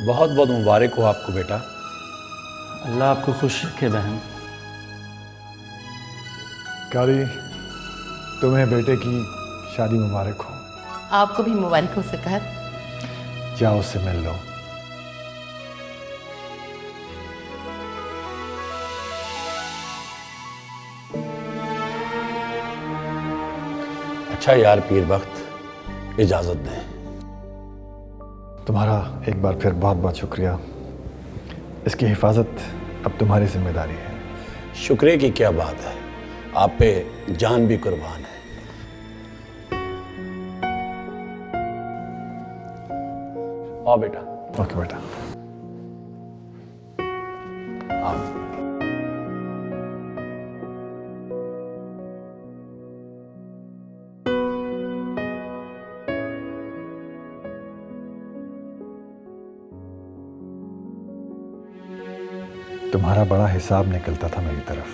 बहुत बहुत मुबारक हो आपको बेटा। अल्लाह आपको खुश रखे बहन। कारी, तुम्हें बेटे की शादी मुबारक हो। आपको भी मुबारक हो सकत। जाओ उससे मिल लो। अच्छा यार पीर वक्त, इजाजत दें। तुम्हारा एक बार फिर बहुत बहुत शुक्रिया। इसकी हिफाजत अब तुम्हारी जिम्मेदारी है। शुक्रिया की क्या बात है, आप पे जान भी कुर्बान है। आओ बेटा। ओके बेटा। आओ। तुम्हारा बड़ा हिसाब निकलता था मेरी तरफ।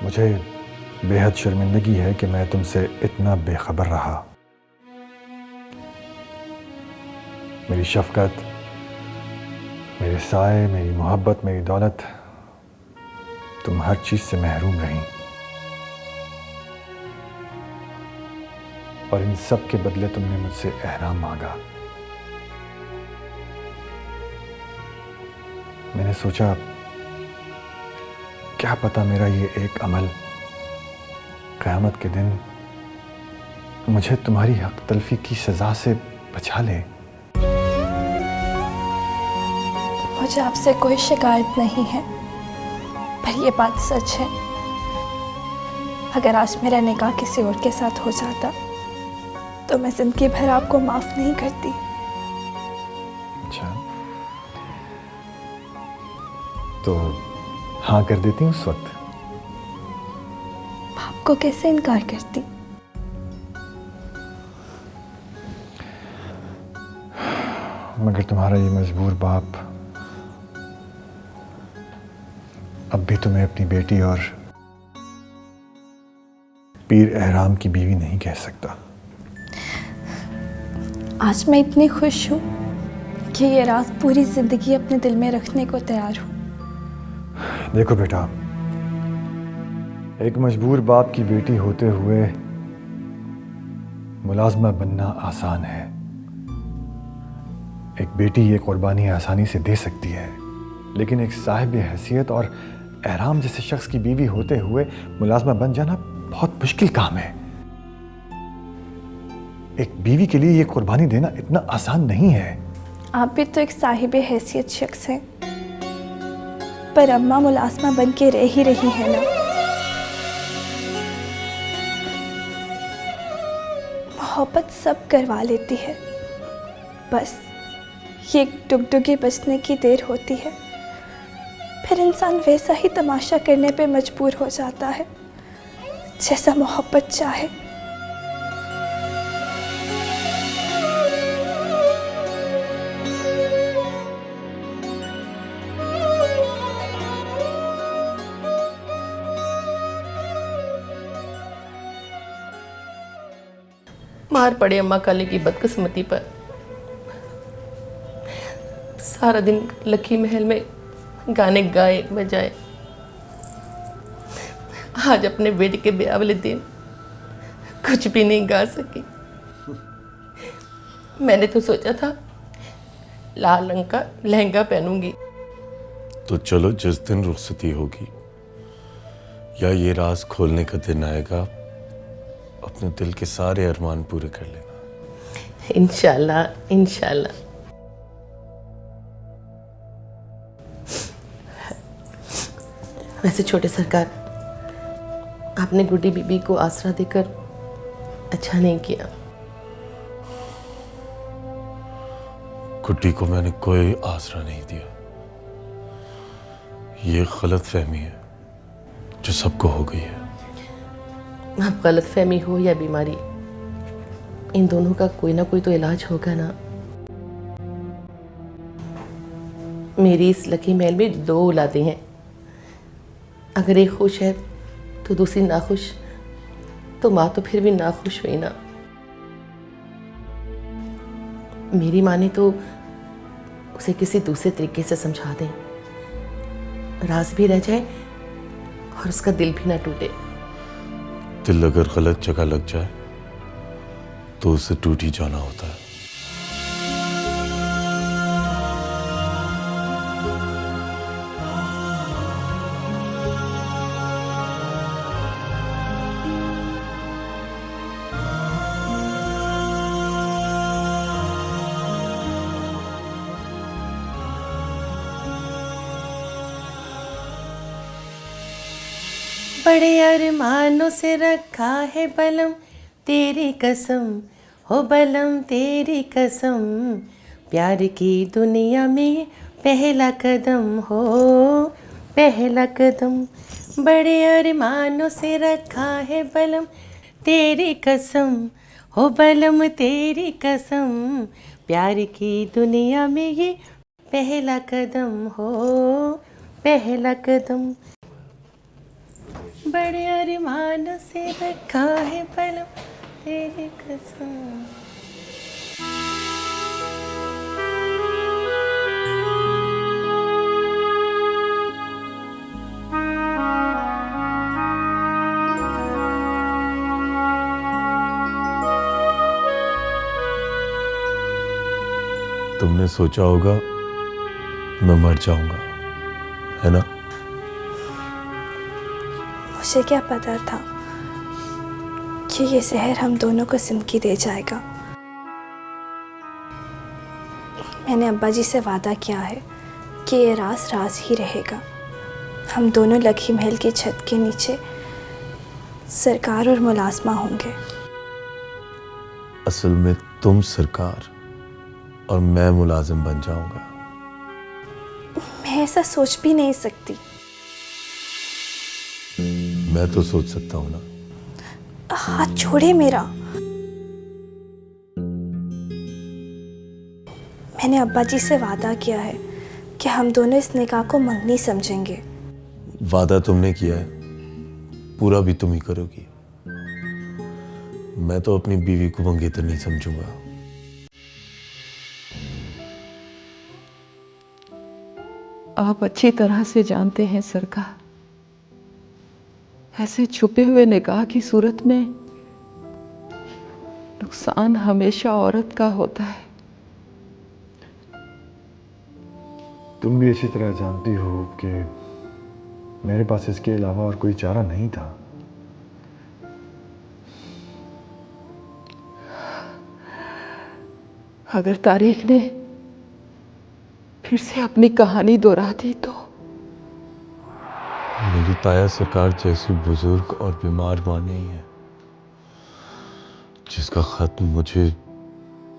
मुझे बेहद शर्मिंदगी है कि मैं तुमसे इतना बेखबर रहा। मेरी शफकत, मेरे साए, मेरी मोहब्बत, मेरी दौलत, तुम हर चीज से महरूम रही। और इन सब के बदले तुमने मुझसे एहराम मांगा। मैंने सोचा क्या पता मेरा ये एक अमल क़यामत के दिन मुझे तुम्हारी हक तलफी की सजा से बचा ले। मुझे आपसे कोई शिकायत नहीं है, पर यह बात सच है, अगर आज मेरा निकाह किसी और के साथ हो जाता तो मैं जिंदगी भर आपको माफ नहीं करती। अच्छा, तो हाँ कर देती उस वक्त? आपको कैसे इनकार करती? मगर तुम्हारा ये मजबूर बाप अब भी तुम्हें अपनी बेटी और पीर एहराम की बीवी नहीं कह सकता। आज मैं इतनी खुश हूँ कि ये राज पूरी जिंदगी अपने दिल में रखने को तैयार हूँ। देखो बेटा, एक मजबूर बाप की बेटी होते हुए मुलाजमा बनना आसान है। एक बेटी ये कुर्बानी आसानी से दे सकती है, लेकिन एक साहिब हैसियत और एहराम जैसे शख्स की बीवी होते हुए मुलाजमा बन जाना बहुत मुश्किल काम है। एक बीवी के लिए ये कुर्बानी देना इतना आसान नहीं है। आप भी तो एक साहिब हैसियत शख्स हैं, पर अम्मा मुलाजमा बन के रह ही रही है ना। मोहब्बत सब करवा लेती है, बस ये डुगडुगी बचने की देर होती है, फिर इंसान वैसा ही तमाशा करने पे मजबूर हो जाता है जैसा मोहब्बत चाहे। मार पड़े अम्मा काली की बदकिस्मती पर। सारा दिन लकी महल में गाने गाए बजाए, आज अपने बेटे के ब्याह वाले दिन कुछ भी नहीं गा सकी। मैंने तो सोचा था लाल रंग का लहंगा पहनूंगी। तो चलो, जिस दिन रुखसती होगी या ये राज खोलने का दिन आएगा, अपने दिल के सारे अरमान पूरे कर लेना। इंशाल्लाह इंशाल्लाह। वैसे छोटे सरकार, आपने गुड्डी बीबी को आसरा देकर अच्छा नहीं किया। गुड्डी को मैंने कोई आसरा नहीं दिया। ये गलत फहमी है जो सबको हो गई है। अब गलत फहमी हो या बीमारी, इन दोनों का कोई ना कोई तो इलाज होगा ना। मेरी इस लकी महल में 2 औलादें हैं, अगर एक खुश है तो दूसरी नाखुश, तो माँ तो फिर भी नाखुश हुई ना। मेरी माने तो उसे किसी दूसरे तरीके से समझा दें, राज भी रह जाए और उसका दिल भी ना टूटे। दिल अगर गलत जगह लग जाए तो उसे टूट ही जाना होता है। बड़े अरमानों से रखा है बलम तेरी कसम, हो बलम तेरी कसम, प्यार की दुनिया में पहला कदम हो पहला कदम। बड़े अरमानों से रखा है बलम तेरी कसम, हो बलम तेरी कसम, प्यार की दुनिया में ये पहला कदम हो पहला कदम। बड़े अरमानों से रखा है बलम तेरी कसम। तुमने सोचा होगा मैं मर जाऊंगा, है ना? मुझे क्या पता था कि ये जहर हम दोनों को जिंदगी दे जाएगा। मैंने अब्बा जी से वादा किया है कि ये राज राज ही रहेगा। हम दोनों लखी महल की छत के नीचे सरकार और मुलाजमा होंगे। असल में तुम सरकार और मैं मुलाजिम बन जाऊंगा। मैं ऐसा सोच भी नहीं सकती। मैं तो सोच सकता हूं ना। हाथ छोड़े मेरा। मैंने अब्बा जी से वादा किया है कि हम दोनों इस निकाह को मंगनी समझेंगे। वादा तुमने किया है, पूरा भी तुम ही करोगी। मैं तो अपनी बीवी को मंगेतर नहीं समझूंगा। आप अच्छी तरह से जानते हैं सरकार, ऐसे छुपे हुए निकाह की सूरत में नुकसान हमेशा औरत का होता है। तुम भी अच्छी तरह जानती हो कि मेरे पास इसके अलावा और कोई चारा नहीं था। अगर तारीख ने फिर से अपनी कहानी दोहरा दी तो? मेरी ताया सरकार जैसी बुजुर्ग और बीमार मां नहीं है जिसका खत मुझे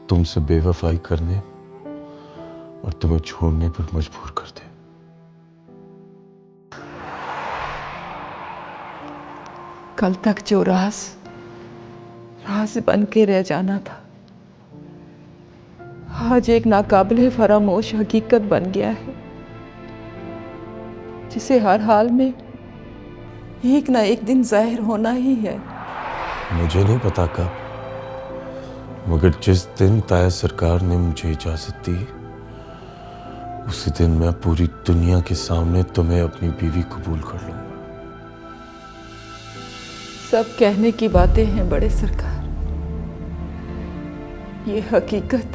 तुमसे बेवफाई करने और तुम्हें छोड़ने पर मजबूर कर दे। कल तक जो राज बन के रह जाना था, आज एक नाकाबिले फरामोश हकीकत बन गया है, जिसे हर हाल में एक ना एक दिन जाहिर होना ही है। मुझे नहीं पता कब, मगर जिस दिन ताया सरकार ने मुझे इजाजत दी उसी दिन मैं पूरी दुनिया के सामने तुम्हें अपनी बीवी कबूल कर लूंगा। सब कहने की बातें हैं बड़े सरकार, ये हकीकत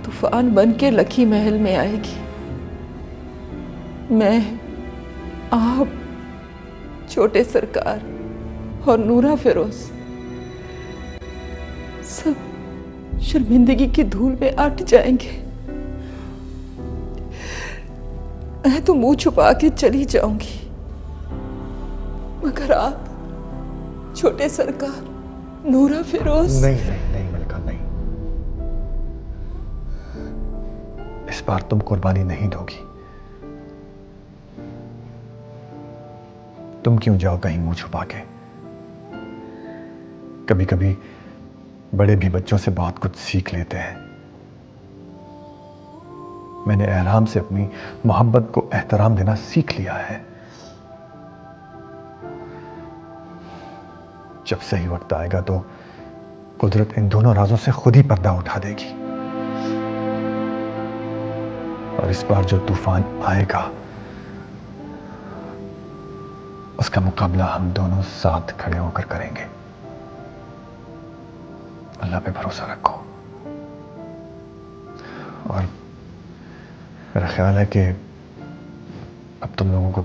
तूफान बन के लखी महल में आएगी। मैं, आप, छोटे सरकार और नूरा फिरोज सब शर्मिंदगी की धूल में अट जाएंगे। मैं तो मुंह छुपा के चली जाऊंगी, मगर आप, छोटे सरकार, नूरा फिरोज। नहीं नहीं नहीं मलका, नहीं। इस बार तुम कुर्बानी नहीं दोगी। तुम क्यों जाओ कहीं मुंह छुपा के? कभी कभी बड़े भी बच्चों से बहुत कुछ सीख लेते हैं। मैंने एहराम से अपनी मोहब्बत को एहतराम देना सीख लिया है। जब सही वक्त आएगा तो कुदरत इन दोनों राजों से खुद ही पर्दा उठा देगी। और इस बार जो तूफान आएगा उसका मुकाबला हम दोनों साथ खड़े होकर करेंगे। अल्लाह पे भरोसा रखो। और मेरा ख्याल है कि अब तुम लोगों को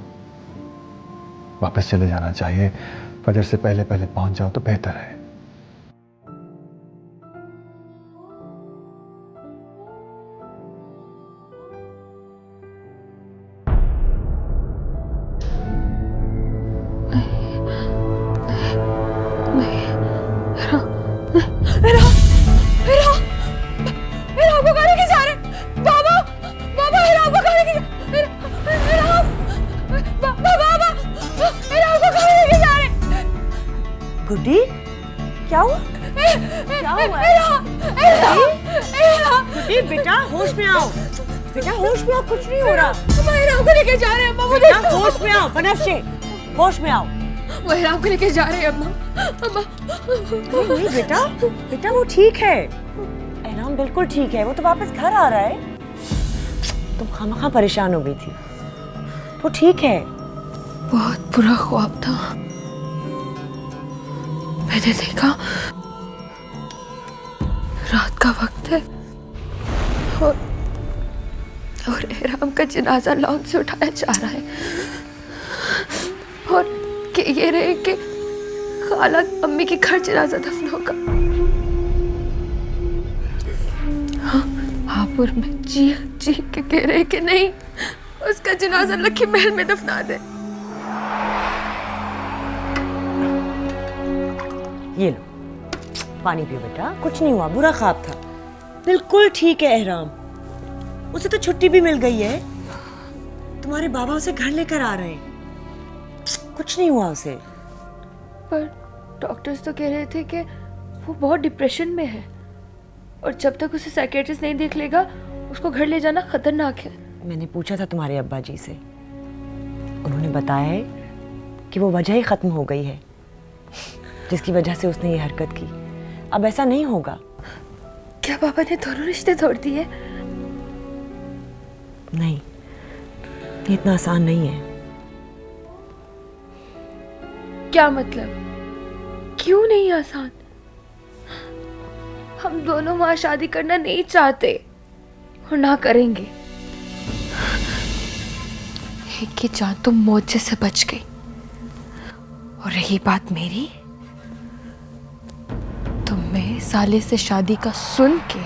वापस चले जाना चाहिए। फजर से पहले पहले पहुंच जाओ तो बेहतर है। गुड्डी, क्या हुआ? क्या हुआ? गुड्डी बेटा होश में आओ। बेटा होश में आओ, कुछ नहीं हो रहा। वहीराम को लेके जा रहे हैं अम्मा। बेटा होश में आओ, बनफ्शे होश में आओ। वहीराम को लेके जा रहे हैं अम्मा। नहीं बेटा, बेटा वो ठीक है। एहराम बिल्कुल ठीक है, वो तो वापस घर आ रहा है। तुम खामखा परेशान हो गई थी, वो ठीक है। बहुत बुरा ख्वाब था। मैंने देखा रात का वक्त है और एहराम का जनाजा लॉन से उठाया जा रहा है और ये रहे कि खाला अम्मी के घर जनाजा दफन होगा। हाँ, हापुर में चीख चीख के कह रहे कि नहीं, उसका जनाजा लखी महल में दफना दे। ये लो पानी पियो बेटा, कुछ नहीं हुआ, बुरा ख्वाब था, बिल्कुल ठीक है एहराम। उसे तो छुट्टी भी मिल गई है, तुम्हारे बाबा उसे घर लेकर आ रहे हैं, कुछ नहीं हुआ उसे। पर डॉक्टर्स तो कह रहे थे कि वो बहुत डिप्रेशन में है और जब तक उसे साइकियाट्रिस्ट नहीं देख लेगा उसको घर ले जाना खतरनाक है। मैंने पूछा था तुम्हारे अब्बा जी से, उन्होंने बताया है कि वो वजह ही खत्म हो गई है जिसकी वजह से उसने ये हरकत की। अब ऐसा नहीं होगा। क्या पापा ने दोनों रिश्ते तोड़ दिए? नहीं, ये इतना आसान नहीं है। क्या मतलब? क्यों नहीं आसान? हम दोनों वहां शादी करना नहीं चाहते और ना करेंगे। एक की जान तो मौत से बच गई और रही बात मेरी, तो मैं साले से शादी का सुन के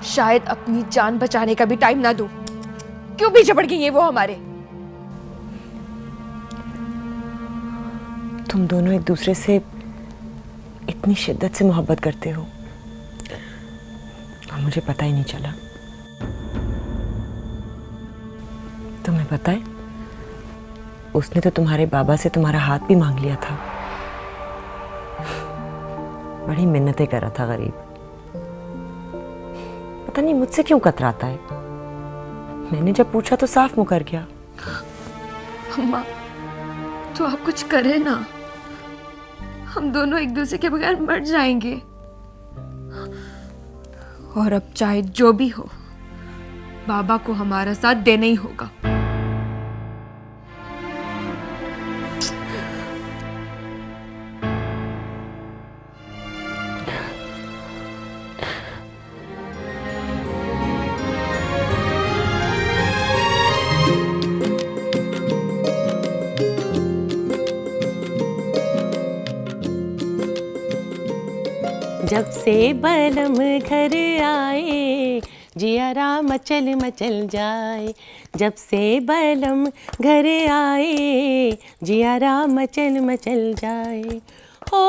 शायद अपनी जान बचाने का भी टाइम ना दूं। क्यों पीछे पड़ गई है वो हमारे? तुम दोनों एक दूसरे से इतनी शिद्दत से मोहब्बत करते हो और मुझे पता ही नहीं चला। तुम्हें पता है, उसने तो तुम्हारे बाबा से तुम्हारा हाथ भी मांग लिया था। बड़ी मिन्नतें कर रहा था गरीब। पता नहीं मुझसे क्यों कतराता है। मैंने जब पूछा तो साफ मुकर गया। अम्मा, तो आप कुछ करें ना, हम दोनों एक दूसरे के बगैर मर जाएंगे। और अब चाहे जो भी हो, बाबा को हमारा साथ देना ही होगा। जब से बलम घर आए जियारा मचल मचल जाए। जब से बलम घर आए जियारा मचल मचल जाए। ओ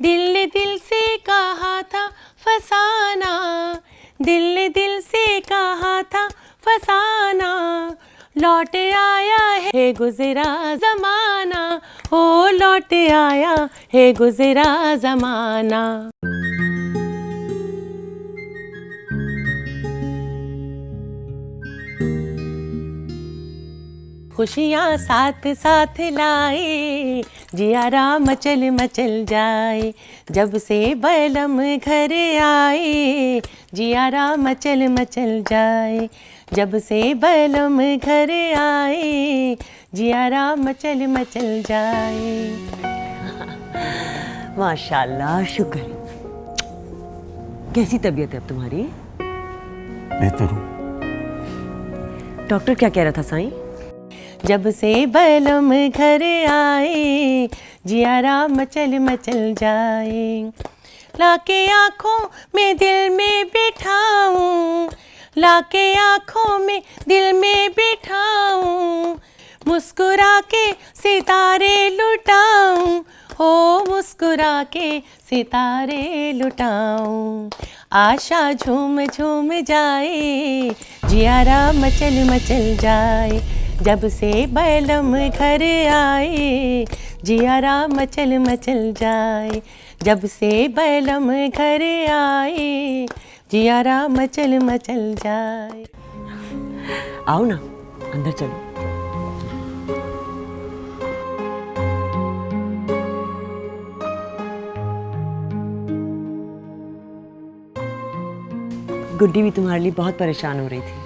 दिल ने दिल से कहा था फसाना, दिल ने दिल से कहा था फसाना, लौट आया है गुजरा जमाना, ओ लौट आया है गुजरा जमाना। खुशियाँ साथ साथ लाए जियारा मचल मचल जाए। जब से बलम घर आए जियारा मचल मचल जाए। जब से बलम घर आए जियारा मचल मचल जाए। माशाल्लाह, शुक्र है। कैसी तबीयत है अब तुम्हारी? बेहतर हूँ। डॉक्टर क्या कह रहा था साईं? जब से बलम घर आए जियारा मचल मचल जाए। लाके आँखों में दिल में बिठाऊं, लाके आँखों में दिल में बिठाऊं, मुस्कुरा के सितारे लुटाऊं, हो मुस्कुरा के सितारे लुटाऊं। आशा झूम झूम जाए जियारा मचल मचल जाए। जब से बलम घर आए जियारा मचल मचल जाए। जब से बलम घर आए जियारा मचल मचल जाए। आओ ना, अंदर चलो। गुड्डी भी तुम्हारे लिए बहुत परेशान हो रही थी।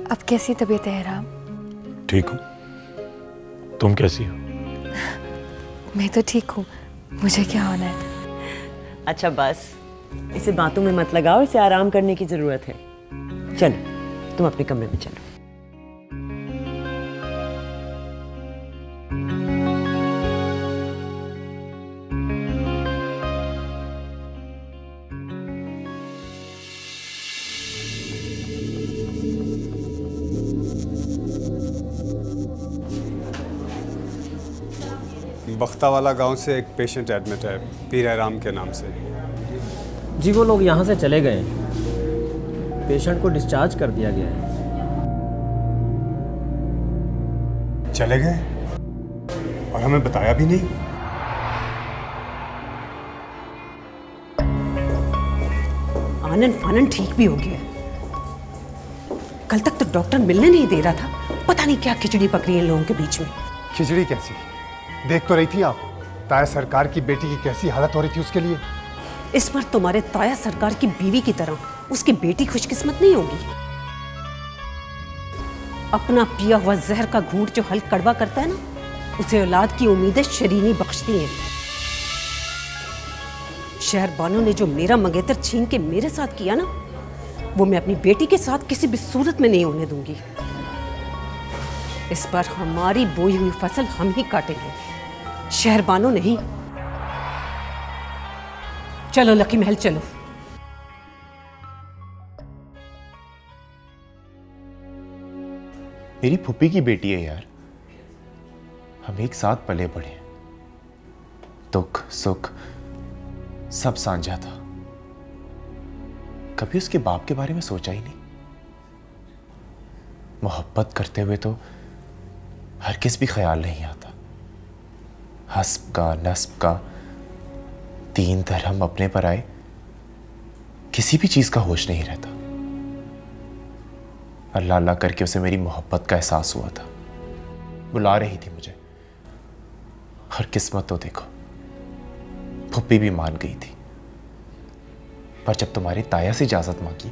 अब कैसी तबीयत है राम? ठीक हूँ। तुम कैसी हो? मैं तो ठीक हूँ, मुझे क्या होना है? अच्छा बस, इसे बातों में मत लगाओ, इसे आराम करने की जरूरत है। चलो तुम अपने कमरे में चलो। बख्तावाला गांव से एक पेशेंट एडमिट है, पीर एहराम के नाम से। जी वो लोग यहाँ से चले गए, पेशेंट को डिस्चार्ज कर दिया गया है। चले गए और हमें बताया भी नहीं? आनंद फानन ठीक भी हो गया। कल तक तो डॉक्टर मिलने नहीं दे रहा था, पता नहीं क्या खिचड़ी पकड़ी है लोगों के बीच में। खिचड़ी कैसी? देख तो रही थी आप, ताया सरकार की बेटी की कैसी हालत हो रही थी उसके लिए। इस बार तुम्हारे ताया सरकार की बीवी की तरह उसकी बेटी खुशकिस्मत नहीं होगी। अपना पिया हुआ जहर का घूंट जो हल्क कड़वा करता है ना, उसे औलाद की उम्मीदें शरीनी बख्शती हैं। शहरबानों ने जो मेरा मंगेतर छीन के मेरे साथ किया ना, वो मैं अपनी बेटी के साथ किसी भी सूरत में नहीं होने दूंगी। इस बार हमारी बोई हुई फसल हम ही काटेंगे, शहरबानों नहीं। चलो लकी महल चलो। मेरी फुप्पी की बेटी है यार, हम एक साथ पले बढ़े, दुख सुख सब साझा था। कभी उसके बाप के बारे में सोचा ही नहीं। मोहब्बत करते हुए तो हर किस भी ख्याल नहीं आता। हस्ब का नस्ब का दीन धर्म अपने पर आए, किसी भी चीज का होश नहीं रहता। अल्लाह अल्लाह करके उसे मेरी मोहब्बत का एहसास हुआ था, बुला रही थी मुझे। और किस्मत तो देखो, फुप्पी भी मान गई थी। पर जब तुम्हारे ताया से इजाजत मांगी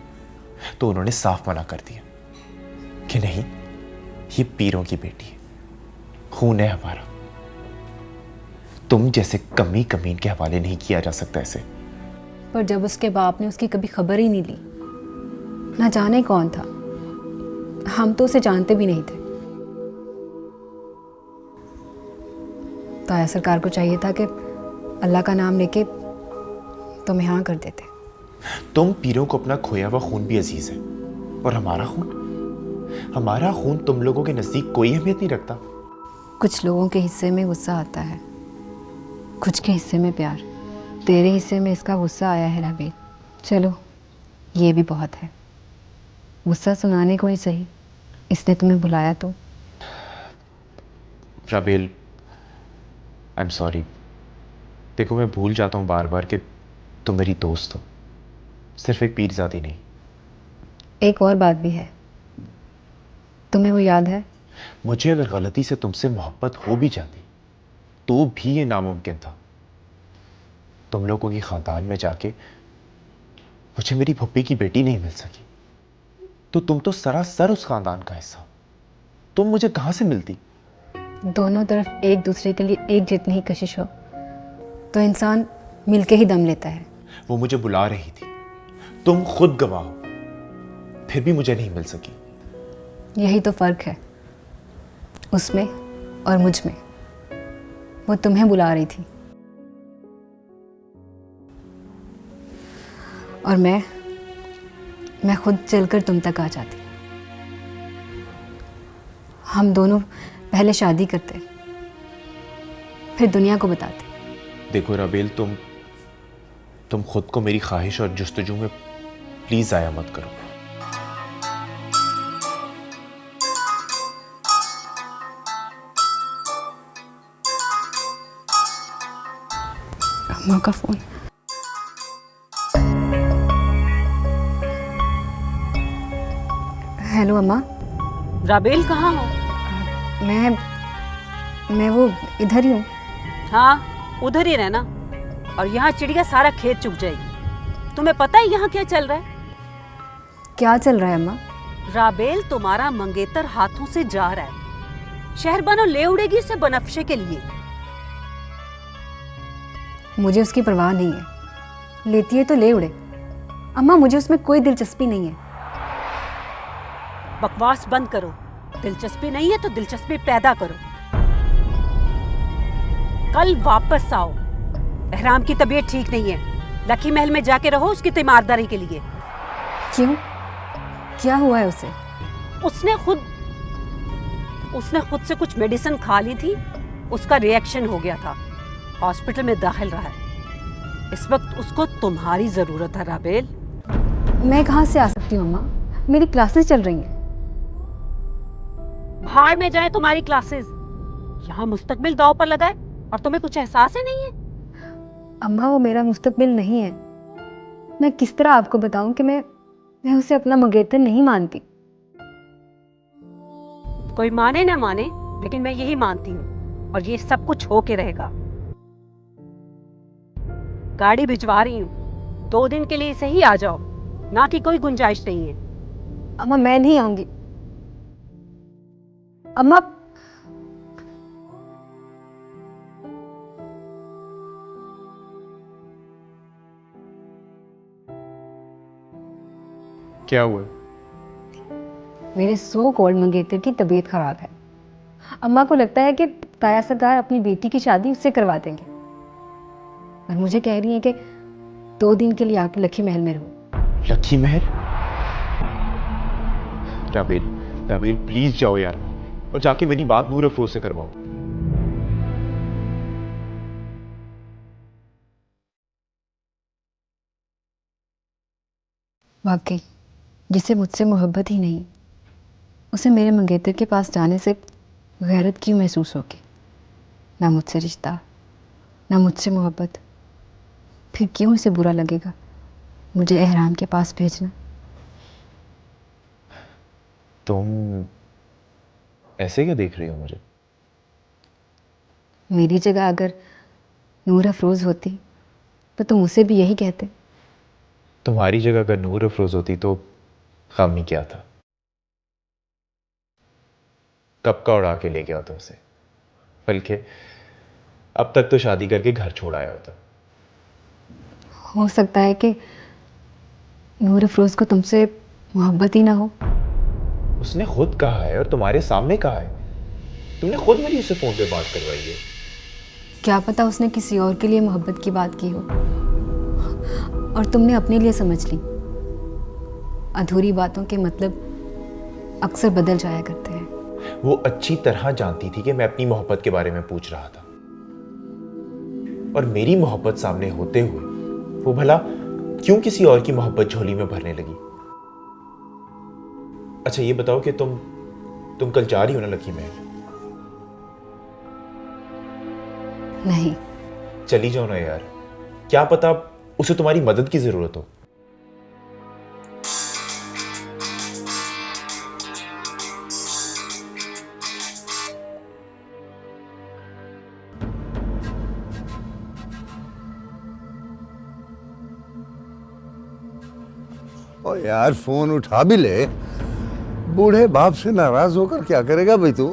तो उन्होंने साफ मना कर दिया कि नहीं, ये पीरों की बेटी है, खून है हमारा। तुम जैसे कमी कमीन के हवाले नहीं किया जा सकता ऐसे। पर जब उसके बाप ने उसकी कभी खबर ही नहीं ली, ना जाने कौन था, हम तो उसे जानते भी नहीं थे। ताया सरकार को चाहिए था कि अल्लाह का नाम लेके तुम्हें हाँ कर देते। तुम पीरों को अपना खोया हुआ खून भी अजीज है, और हमारा खून तुम लोगों के नजदीक कोई अहमियत नहीं रखता। कुछ लोगों के हिस्से में गुस्सा आता है, कुछ के हिस्से में प्यार। तेरे हिस्से में इसका गुस्सा आया है राबेल। चलो ये भी बहुत है, गुस्सा सुनाने को ही सही, इसने तुम्हें बुलाया तो। राबेल, आई एम सॉरी। देखो मैं भूल जाता हूँ बार बार कि तुम मेरी दोस्त हो, सिर्फ एक पीरजादी नहीं। एक और बात भी है, तुम्हें वो याद है? मुझे अगर गलती से तुमसे मोहब्बत हो भी जाती तो भी ये नामुमकिन था। तुम लोगों की खानदान में जाके मुझे मेरी फुप्पी की बेटी नहीं मिल सकी, तो तुम तो सरासर उस खानदान का हिस्सा हो। तुम मुझे कहां से मिलती? दोनों तरफ एक दूसरे के लिए एक जितनी ही कशिश हो तो इंसान मिलके ही दम लेता है। वो मुझे बुला रही थी, तुम खुद गवाह हो, फिर भी मुझे नहीं मिल सकी। यही तो फर्क है उसमें और मुझ में। वो तुम्हें बुला रही थी और मैं खुद चलकर तुम तक आ जाती। हम दोनों पहले शादी करते, फिर दुनिया को बताते। देखो राबेल, तुम खुद को मेरी ख्वाहिश और जुस्तजू में प्लीज ज़ाया मत करो। अम्मा का फोन। हेलो अम्मा। राबेल कहाँ हो? मैं वो इधर ही हूँ। हाँ, उधर ही रहना, और यहाँ चिड़िया सारा खेत चुग जाएगी। तुम्हें पता है यहाँ क्या चल रहा है? क्या चल रहा है अम्मा? राबेल तुम्हारा मंगेतर हाथों से जा रहा है। शहरबानो ले उड़ेगी उसे बनफ्शे के लिए। मुझे उसकी परवाह नहीं है, लेती है तो ले उड़े। अम्मा मुझे उसमें कोई दिलचस्पी नहीं है। बकवास बंद करो। दिलचस्पी नहीं है तो दिलचस्पी पैदा करो। कल वापस आओ। एहराम की तबीयत ठीक नहीं है, लकी महल में जाके रहो उसकी तीमारदारी के लिए। क्यों? क्या हुआ है उसे? उसने खुद से कुछ मेडिसिन खा ली थी, उसका रिएक्शन हो गया था, हॉस्पिटल में दाखिल रहा है। इस वक्त उसको तुम्हारी जरूरत है राबेल। मैं कहाँ से आ सकती हूँ अम्मा? मेरी क्लासेस चल रही हैं। भाड़ में जाए तुम्हारी क्लासेस। यहाँ मुस्तकबिल दांव पर लगाए और तुम्हें कुछ एहसास ही नहीं है। अम्मा वो मेरा मुस्तकबिल नहीं है। मैं किस तरह आपको बताऊं कि मैं उसे अपना मंगेतर नहीं मानती। कोई माने ना माने, लेकिन मैं यही मानती हूँ, और ये सब कुछ होके रहेगा। गाड़ी भिजवा रही हूँ, 2 दिन के लिए सही आ जाओ, ना कि कोई गुंजाइश नहीं है। अम्मा मैं नहीं आऊंगी। अम्मा क्या हुआ? मेरे सो कॉल्ड मंगेतर की तबीयत खराब है। अम्मा को लगता है कि ताया सरकार अपनी बेटी की शादी उससे करवा देंगे, और मुझे कह रही है कि 2 दिन के लिए आके लकी महल में रहो। Lucky Mahal? राबेल प्लीज जाओ यार, और जाके मेरी बात नूर अफरोज से करवाओ। वाकई जिसे मुझसे मोहब्बत ही नहीं, उसे मेरे मंगेतर के पास जाने से गैरत क्यों महसूस होगी? ना मुझसे रिश्ता, ना मुझसे मोहब्बत, फिर क्यों उसे बुरा लगेगा मुझे एहराम के पास भेजना? तुम ऐसे क्या देख रही हो मुझे? मेरी जगह अगर नूर अफरोज होती तो तुम उसे भी यही कहते। तुम्हारी जगह अगर नूर अफरोज होती तो गम ही क्या था? कब का उड़ा के ले गया होता उसे, बल्कि अब तक तो शादी करके घर छोड़ आया होता। हो सकता है कि नूर अफरोज को तुमसे मोहब्बत ही ना हो। उसने खुद कहा है और तुम्हारे सामने कहा है। तुमने खुद मेरी उससे फोन पे बात करवाई है। क्या पता उसने किसी और के लिए मोहब्बत की बात की हो और तुमने अपने लिए समझ ली। अधूरी बातों के मतलब अक्सर बदल जाया करते हैं। वो अच्छी तरह जानती थी कि मैं अपनी मोहब्बत के बारे में पूछ रहा था, और मेरी मोहब्बत सामने होते हुए वो भला क्यों किसी और की मोहब्बत झोली में भरने लगी? अच्छा ये बताओ कि तुम कल जा रही हो ना लकी महल? नहीं। चली जाओ ना यार, क्या पता उसे तुम्हारी मदद की जरूरत हो। ओ यार फोन उठा भी ले, बूढ़े बाप से नाराज होकर क्या करेगा भाई तू?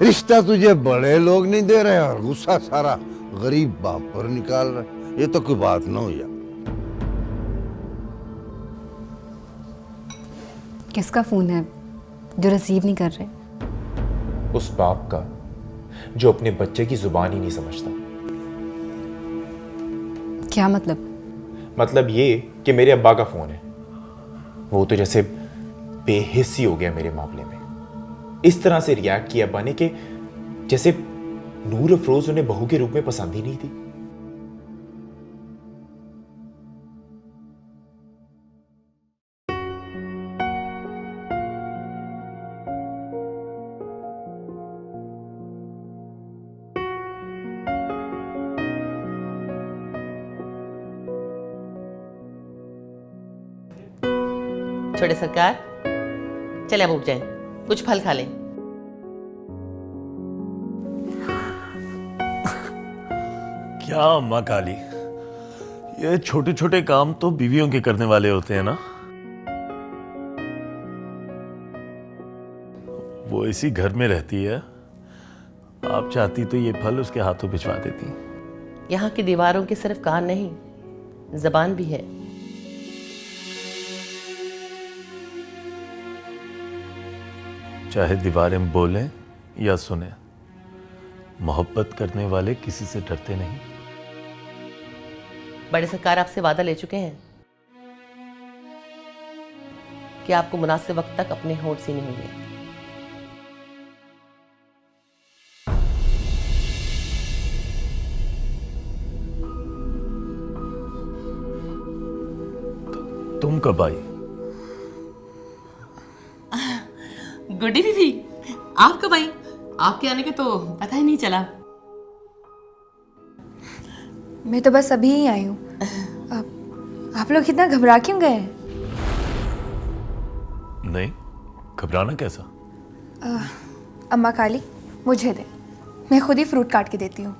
रिश्ता तुझे बड़े लोग नहीं दे रहे और गुस्सा सारा गरीब बाप पर निकाल रहे, ये तो कोई बात ना हुई। किसका फ़ोन है जो रिसीव नहीं कर रहे? उस बाप का जो अपने बच्चे की जुबान ही नहीं समझता। क्या मतलब? मतलब ये कि मेरे अब्बा का फोन है, वो तो जैसे बेहिस्सी हो गया मेरे मामले में। इस तरह से रिएक्ट किया अब्बा ने कि जैसे नूर अफरोज उन्हें बहू के रूप में पसंद ही नहीं थी। छोटे सरकार, चले अब उठ जाए, कुछ फल खा लें। क्या अम्मा काली, ये छोटे छोटे काम तो बीवियों के करने वाले होते हैं ना। वो इसी घर में रहती है, आप चाहती तो ये फल उसके हाथों भिजवा देती। यहाँ की दीवारों के सिर्फ कान नहीं, जबान भी है। चाहे दीवारें बोलें या सुने, मोहब्बत करने वाले किसी से डरते नहीं। बड़े सरकार आपसे वादा ले चुके हैं कि आपको मुनासिब वक्त तक अपने होंठ सीने होंगे। तुम कब आई? गुड्डी दीदी, आप कब आई? आपके आने का तो पता ही नहीं चला। मैं तो बस अभी ही आई हूँ। आप लोग इतना घबरा क्यों गए? नहीं, घबराना कैसा? अम्मा काली, मुझे दे, मैं खुद ही फ्रूट काट के देती हूँ।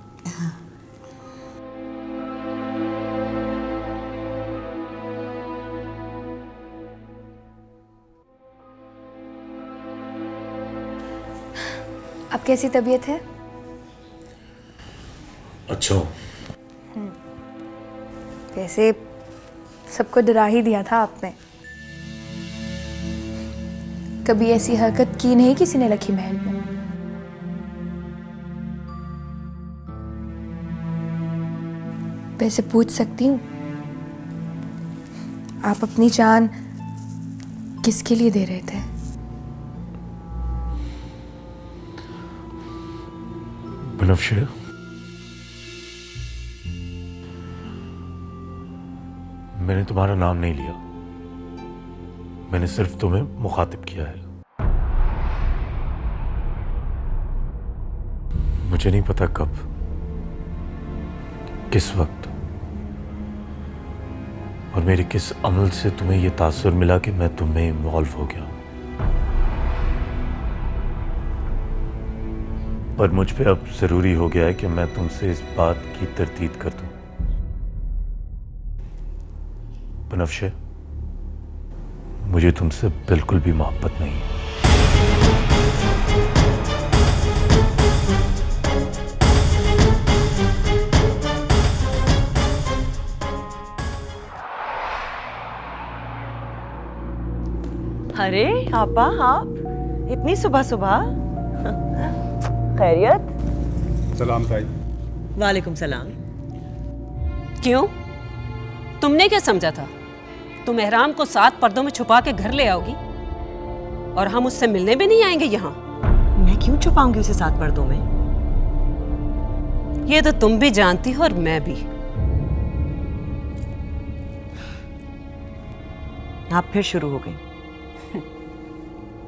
अब कैसी तबीयत है? अच्छा। वैसे सबको डरा ही दिया था आपने। कभी ऐसी हरकत की नहीं किसी ने लकी महल में। वैसे पूछ सकती हूँ, आप अपनी जान किसके लिए दे रहे थे? बनफ्शे, मैंने तुम्हारा नाम नहीं लिया, मैंने सिर्फ तुम्हें मुखातिब किया है। मुझे नहीं पता कब, किस वक्त और मेरे किस अमल से तुम्हें यह तासुर मिला कि मैं तुम्हें इन्वॉल्व हो गया, पर मुझ पे अब जरूरी हो गया है कि मैं तुमसे इस बात की तरदीद कर दूं। बनफ्शे, मुझे तुमसे बिल्कुल भी मोहब्बत नहीं है। अरे आपा, आप इतनी सुबह सुबह? खैरियत? सलाम ताई। वालेकुम सलाम। क्यों, तुमने क्या समझा था? तुम एहराम को 7 पर्दों में छुपा के घर ले आओगी और हम उससे मिलने भी नहीं आएंगे यहाँ? मैं क्यों छुपाऊंगी उसे 7 पर्दों में? ये तो तुम भी जानती हो और मैं भी। आप फिर शुरू हो गई।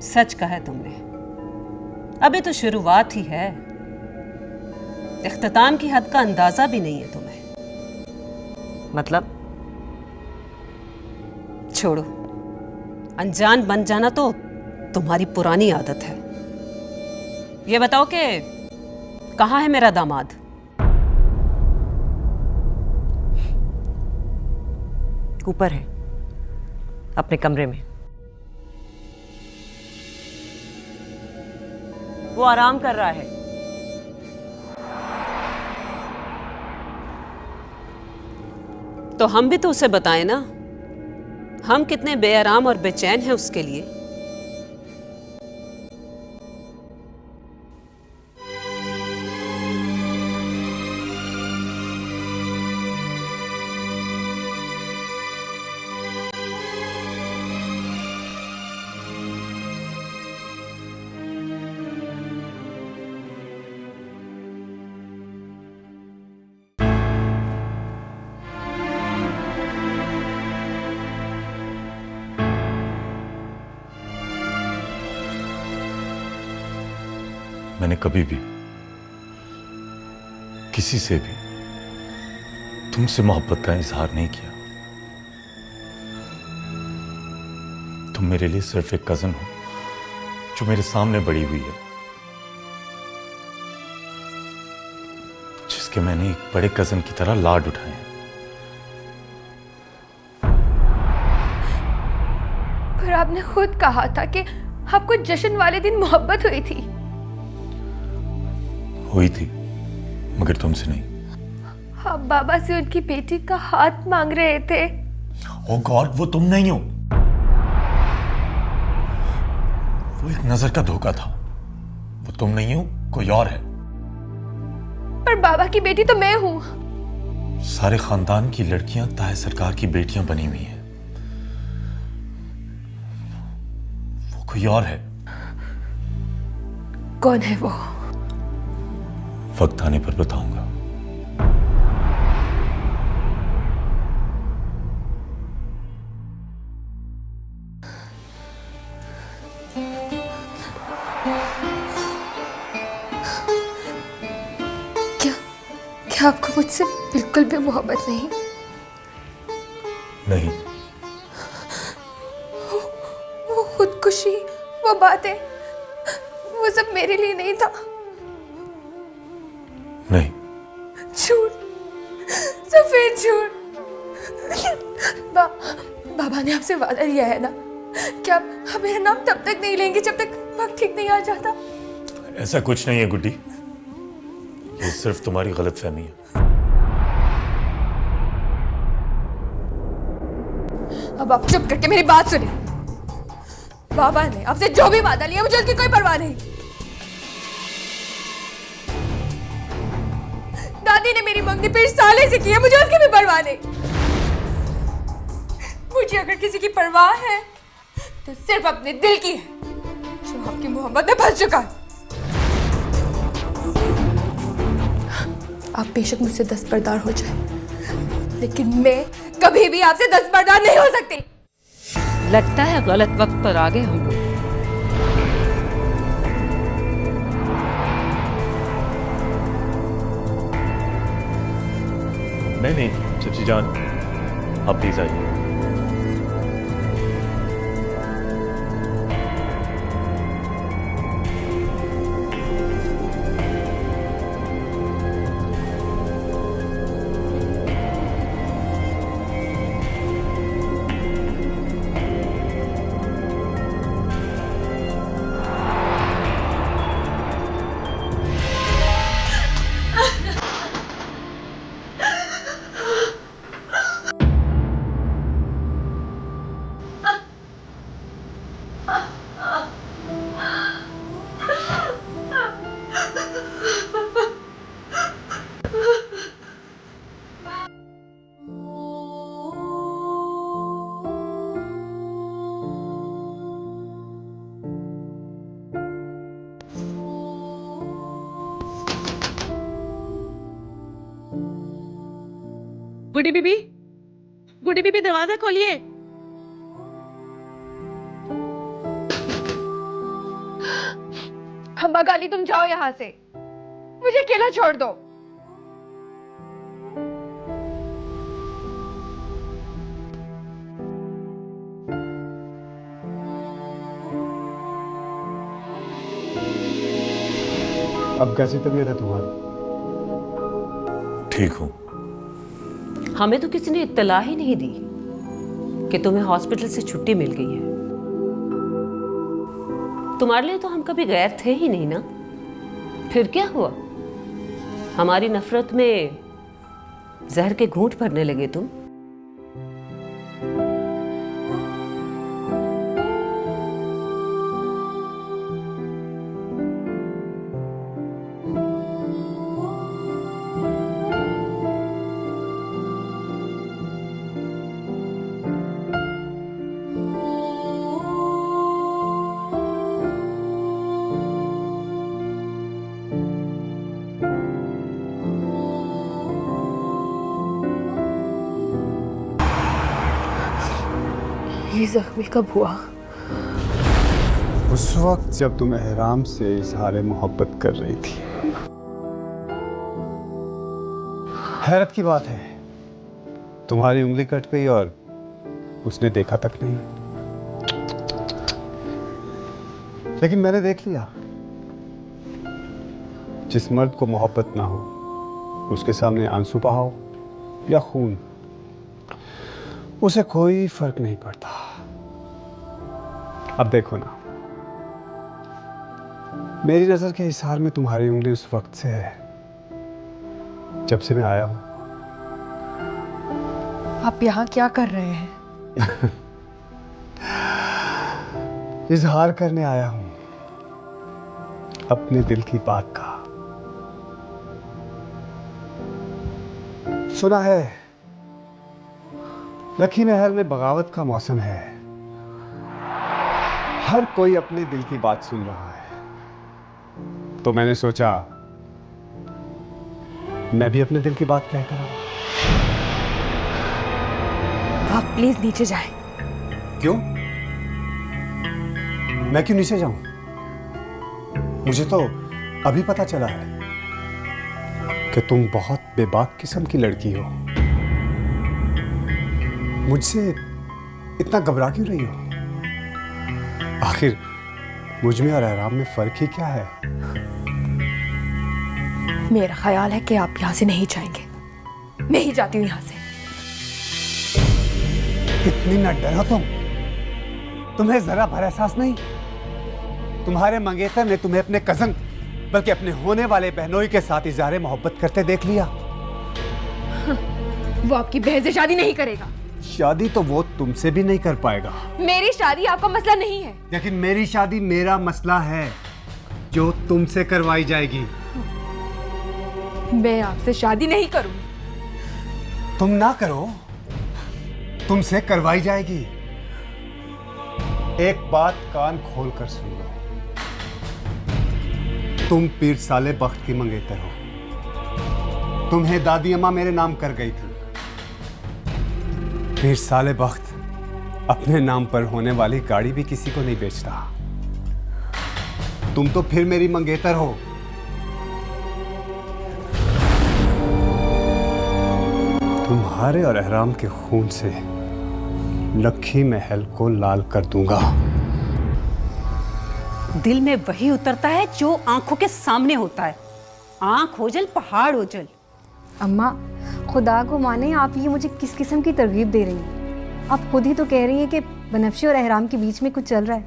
सच कहा है तुमने, अभी तो शुरुआत ही है। इख्तिताम की हद का अंदाजा भी नहीं है तुम्हें। मतलब? छोड़ो, अनजान बन जाना तो तुम्हारी पुरानी आदत है। ये बताओ कि कहाँ है मेरा दामाद? ऊपर है, अपने कमरे में। वो आराम कर रहा है। तो हम भी तो उसे बताएं ना, हम कितने बेआराम और बेचैन हैं उसके लिए। मैंने कभी भी किसी से भी तुमसे मोहब्बत का इजहार नहीं किया। तुम मेरे लिए सिर्फ एक कजन हो जो मेरे सामने बड़ी हुई है, जिसके मैंने एक बड़े कजन की तरह लाड उठाए हैं। पर आपने खुद कहा था कि आपको जश्न वाले दिन मोहब्बत हुई थी। हुई थी, मगर तुमसे नहीं। आप बाबा से उनकी बेटी का हाथ मांग रहे थे। ओ गॉड, वो तुम नहीं हो। वो एक नजर का धोखा था। वो तुम नहीं हो, कोई और है। पर बाबा की बेटी तो मैं हूं। सारे खानदान की लड़कियां ताए सरकार की बेटियां बनी हुई हैं। वो कोई और है। कौन है वो? वक्त आने पर बताऊंगा। क्या आपको मुझसे बिल्कुल भी मोहब्बत नहीं? नहीं। वो खुदकुशी, वो बातें, वो सब मेरे लिए नहीं था। नहीं। झूठ, सफेद झूठ। बाबा ने आपसे वादा लिया है ना कि आप मेरा नाम तब तक नहीं लेंगे जब तक वक्त ठीक नहीं आ जाता। ऐसा कुछ नहीं है गुड्डी, ये सिर्फ तुम्हारी गलतफहमी है। अब आप चुप करके मेरी बात सुने। बाबा ने आपसे जो भी वादा लिया मुझे उसकी कोई परवाह नहीं। दादी ने मेरी मंगनी पिछले साले से की है, मुझे उसकी भी परवाह नहीं। मुझे अगर किसी की परवाह है तो सिर्फ अपने दिल की है, जो आपकी मोहब्बत में फंस चुका है। आप बेशक मुझसे दस्तबरदार हो जाए, लेकिन मैं कभी भी आपसे दस्तबरदार नहीं हो सकती। लगता है गलत वक्त पर आ गए हम लोग। नहीं, चाची जान, आप प्लीज आइए। बूढ़ी बीबी दरवाजा खोलिए। अम्मा गाली, तुम जाओ यहाँ से, मुझे अकेला छोड़ दो। अब कैसी तबीयत है तुम्हारी? ठीक हूं। हमें तो किसी ने इत्तला ही नहीं दी कि तुम्हें हॉस्पिटल से छुट्टी मिल गई है। तुम्हारे लिए तो हम कभी गैर थे ही नहीं ना। फिर क्या हुआ? हमारी नफरत में जहर के घूंट भरने लगे तुम। ये जख्मी कब हुआ? उस वक्त जब तुम एहराम से इजहार मोहब्बत कर रही थी। हैरत की बात है, तुम्हारी उंगली कट गई और उसने देखा तक नहीं। लेकिन मैंने देख लिया, जिस मर्द को मोहब्बत ना हो उसके सामने आंसू बहाओ या खून, उसे कोई फर्क नहीं पड़ता। अब देखो ना, मेरी नजर के इशारे में तुम्हारी उंगली उस वक्त से है जब से मैं आया हूं। आप यहाँ क्या कर रहे हैं? इजहार करने आया हूं अपने दिल की बात का। सुना है लखी महल में बगावत का मौसम है, हर कोई अपने दिल की बात सुन रहा है, तो मैंने सोचा मैं भी अपने दिल की बात कहकर आऊं। आप प्लीज नीचे जाएं। क्यों? मैं क्यों नीचे जाऊं? मुझे तो अभी पता चला है कि तुम बहुत बेबाक किस्म की लड़की हो। मुझसे इतना घबरा क्यों रही हो? आखिर मुझ में और एहराम में फर्क ही क्या है? मेरा ख्याल है कि आप यहाँ से नहीं जाएंगे। मैं ही जाती हूँ यहाँ से। कितनी न डरो तुम, तुम्हें जरा भर एहसास नहीं? तुम्हारे मंगेतर ने तुम्हें अपने कजन बल्कि अपने होने वाले बहनोई के साथ इज़हार मोहब्बत करते देख लिया। वो आपकी बहन से शादी नहीं करेगा। शादी तो वो तुमसे भी नहीं कर पाएगा। मेरी शादी आपका मसला नहीं है। लेकिन मेरी शादी मेरा मसला है, जो तुमसे करवाई जाएगी। मैं आपसे शादी नहीं करूंगी। तुम ना करो, तुमसे करवाई जाएगी। एक बात कान खोल कर सुन लो, तुम पीर साले बख्त की मंगेतर हो। तुम्हें दादी अम्मा मेरे नाम कर गई थी। पीर साले बख्त अपने नाम पर होने वाली गाड़ी भी किसी को नहीं बेचता। तुम तो फिर मेरी मंगेतर हो। तुम्हारे और एहराम के खून से लखी महल को लाल कर दूंगा। दिल में वही उतरता है जो आंखों के सामने होता है। आंख ओझल पहाड़ ओझल। अम्मा, खुदा को माने, आप ये मुझे किस किस्म की तरगीब दे रही हैं? आप खुद ही तो कह रही हैं कि बनफ्शे और एहराम के बीच में कुछ चल रहा है,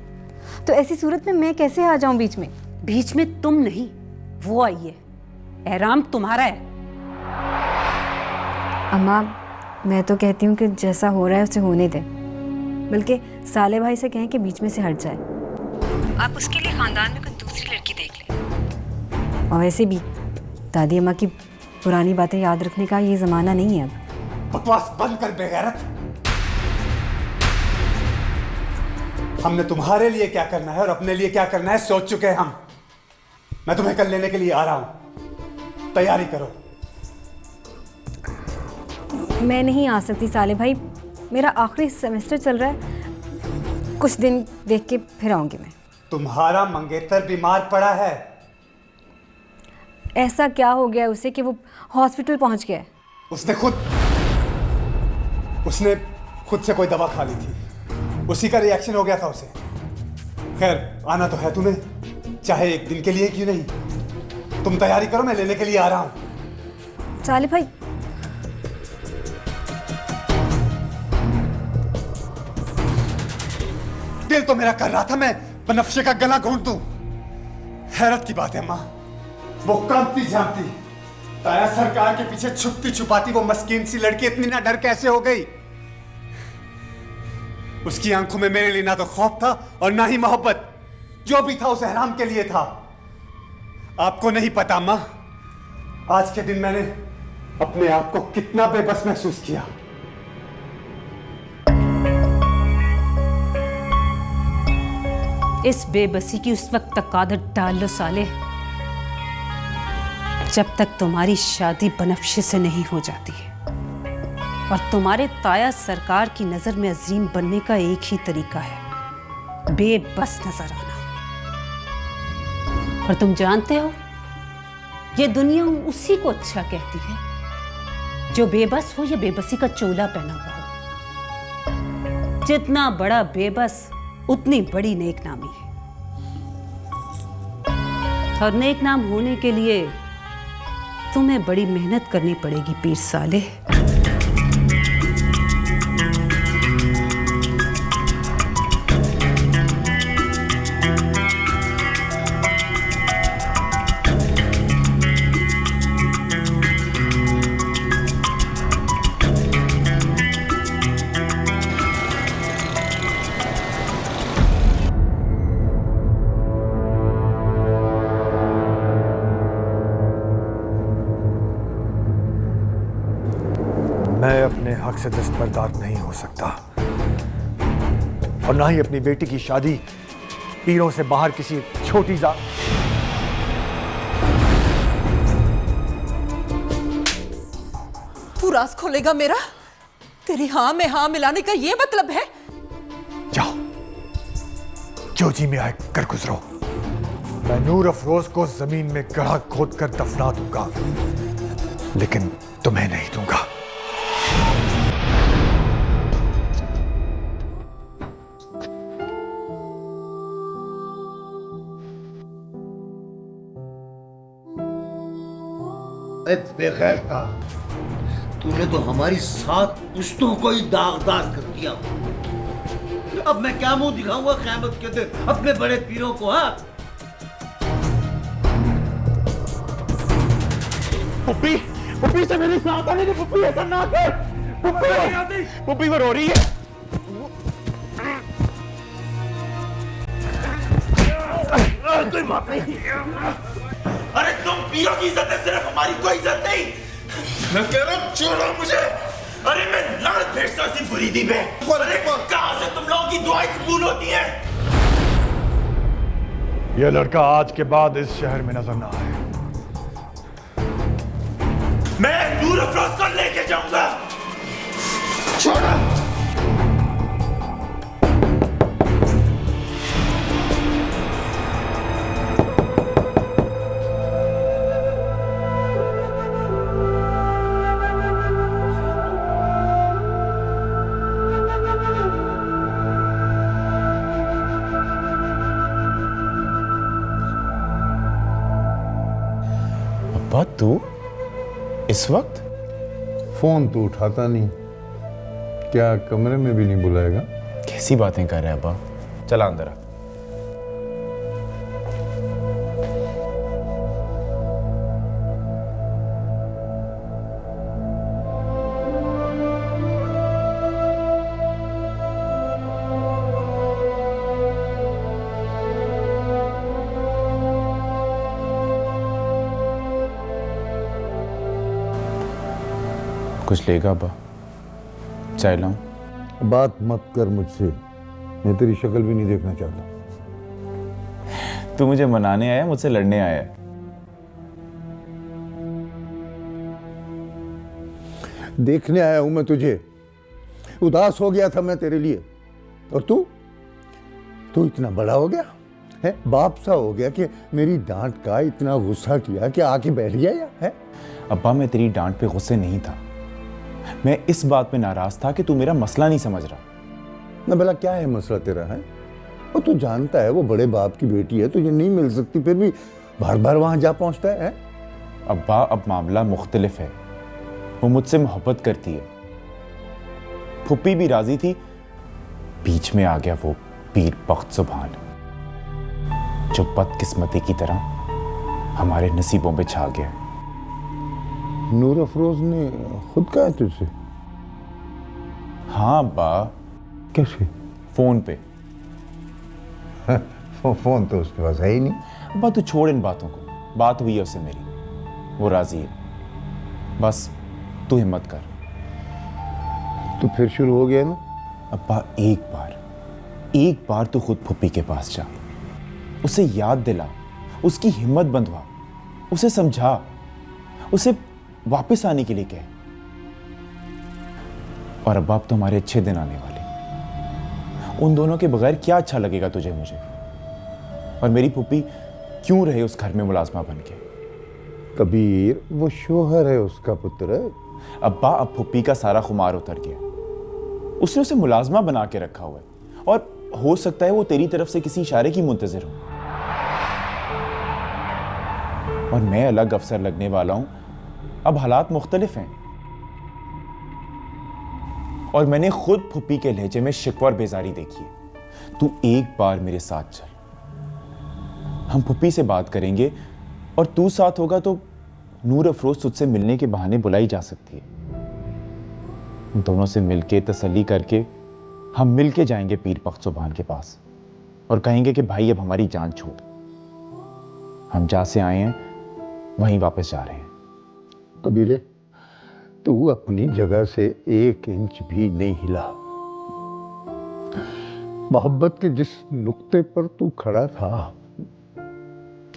तो ऐसी सूरत में मैं कैसे आ जाऊं बीच में? बीच में तुम नहीं, वो आई है। एहराम तुम्हारा है। अम्मा, मैं तो कहती हूँ कि जैसा हो रहा है उसे होने दें, बल्कि साले भाई से कहें कि बीच में से हट जाए। आप उसके लिए खानदान में कोई दूसरी लड़की देख लें। और वैसे भी दादी अम्मा की पुरानी बातें याद रखने का ये ज़माना नहीं है अब। बकवास बंद कर बेगैरत। हमने तुम्हारे लिए क्या करना है और अपने लिए क्या करना है सोच चुके हैं हम। मैं तुम्हें कल लेने के लिए आ रहा हूं, तैयारी करो। मैं नहीं आ सकती साले भाई, मेरा आखिरी सेमेस्टर चल रहा है। कुछ दिन देख के फिर आऊंगी मैं। तुम्हारा मंगेतर बीमार पड़ा है। ऐसा क्या हो गया उसे कि वो हॉस्पिटल पहुंच गया है? उसने खुद से कोई दवा खा ली थी, उसी का रिएक्शन हो गया था उसे। खैर, आना तो है तुम्हें, चाहे एक दिन के लिए क्यों नहीं। तुम तैयारी करो, मैं लेने के लिए आ रहा हूं। साले भाई, दिल तो मेरा कर रहा था मैं बनफ्शे का गला घोंट दूं। हैरत की बात है माँ, वो कांपती झांपती ताया सरकार के पीछे छुपती छुपाती वो मस्कीन सी लड़की इतनी ना डर कैसे हो गई। उसकी आंखों में मेरे लिए ना तो खौफ था और ना ही मोहब्बत। जो भी था उस एहराम के लिए था। आपको नहीं पता माँ, आज के दिन मैंने अपने आप को कितना बेबस महसूस किया। इस बेबसी की उस वक्त तक आदत डाल लो साले, जब तक तुम्हारी शादी बनफ्शे से नहीं हो जाती है। और तुम्हारे ताया सरकार की नजर में अजीम बनने का एक ही तरीका है, बेबस नजर आना। और तुम जानते हो, ये दुनिया उसी को अच्छा कहती है जो बेबस हो या बेबसी का चोला पहना हुआ हो। जितना बड़ा बेबस उतनी बड़ी नेकनामी है। और नेकनाम होने के लिए तुम्हें बड़ी मेहनत करनी पड़ेगी पीर साले। मैं अपने हक से दस्तबरदार नहीं हो सकता और ना ही अपनी बेटी की शादी पीरों से बाहर किसी छोटी जात। तू राज खोलेगा मेरा? तेरी हाँ में हाँ मिलाने का ये मतलब है? जाओ, जो जी में आए कर गुजरो। मैं नूर अफरोज को जमीन में गड्ढा खोद कर दफना दूंगा, लेकिन तुम्हें नहीं दूंगा। बेखैर था, तूने तो हमारी 7 पुश्तों को ही दागदार कर दिया। अब मैं क्या मुंह दिखाऊंगा क़यामत के दिन अपने बड़े पीरों को? हाँ, पुप्पी, पुप्पी से मेरी साथ आने की। पुप्पी ऐसा ना कर। पुप्पी वो रो रही है। अरे तुम पीरों की इज्जत है, सिर्फ हमारी कोई इज्जत नहीं। मैं कह रहा हूँ छोड़ो मुझे। अरे मैं लाल भेजता सी बुरी दी पे। अरे कहां से तुम लोगों की दुआएं कबूल होती हैं? यह लड़का आज के बाद इस शहर में नजर ना आए। मैं नूर अफरोज को लेके जाऊंगा। छोड़ो। अब्बा, तू इस वक्त? फोन तो उठाता नहीं, क्या कमरे में भी नहीं बुलाएगा? कैसी बातें कर रहे हैं अब्बा? चला अंदर आ। कुछ लेगा अब्बा? चाय लाऊं? बात मत कर मुझसे, मैं तेरी शक्ल भी नहीं देखना चाहता। तू मुझे मनाने आया, मुझसे लड़ने आया? देखने आया हूं मैं तुझे। उदास हो गया था मैं तेरे लिए, और तू इतना बड़ा हो गया है, बाप सा हो गया कि मेरी डांट का इतना गुस्सा किया कि आके बैठ गया या है? अब्बा, मैं तेरी डांट पे गुस्से नहीं था। मैं इस बात पे नाराज था कि तू मेरा मसला नहीं समझ रहा। ना भला क्या है मसला तेरा है? और तू जानता है वो बड़े बाप की बेटी है, तुझे नहीं मिल सकती, फिर भी बार बार वहां जा पहुंचता है? अब्बा अब मामला मुख्तलिफ है। वो मुझसे मोहब्बत करती है, फुप्पी भी राजी थी, बीच में आ गया वो पीर बख्त सुभान, जो बदकिस्मती की तरह हमारे नसीबों पे छा गया। नूर अफरोज ने खुद कहा तुझसे? हाँ अब्बा। कैसे? फोन पे। फोन तो उसके पास है ही नहीं। अब्बा तू छोड़ इन बातों को, बात हुई है उससे मेरी, वो राजी है, बस तू हिम्मत कर। तो फिर शुरू हो गया ना? अब्बा एक बार तू खुद फुप्पी के पास जा, उसे याद दिला, उसकी हिम्मत बंधवा, उसे समझा, उसे वापस आने के लिए कह। और अब्बा अब तो हमारे अच्छे दिन आने वाले, उन दोनों के बगैर क्या अच्छा लगेगा तुझे मुझे? और मेरी फुप्पी क्यों रहे उस घर में मुलाजमा बन के? कबीर, वो शोहर है उसका पुत्र। अब्बा अब फुप्पी का सारा खुमार उतर गया, उसने उसे मुलाजमा बना के रखा हुआ है, और हो सकता है वो तेरी तरफ से किसी इशारे की मुंतजिर हो। और मैं अलग अफसर लगने वाला हूं, अब हालात मुख्तलिफ हैं। और मैंने खुद फुप्पी के लहजे में शिकवा और बेजारी देखी है। तू एक बार मेरे साथ चल, हम फुप्पी से बात करेंगे, और तू साथ होगा तो नूर अफरोज तुझसे मिलने के बहाने बुलाई जा सकती है। दोनों से मिलके तसल्ली करके हम मिलके जाएंगे पीर बख्त सुभान के पास, और कहेंगे कि भाई अब हमारी जान छोड़, हम जहां से आए हैं वहीं वापस जा रहे हैं। कबीरे, तू अपनी जगह से 1 इंच भी नहीं हिला। मोहब्बत के जिस नुक्ते पर तू खड़ा था,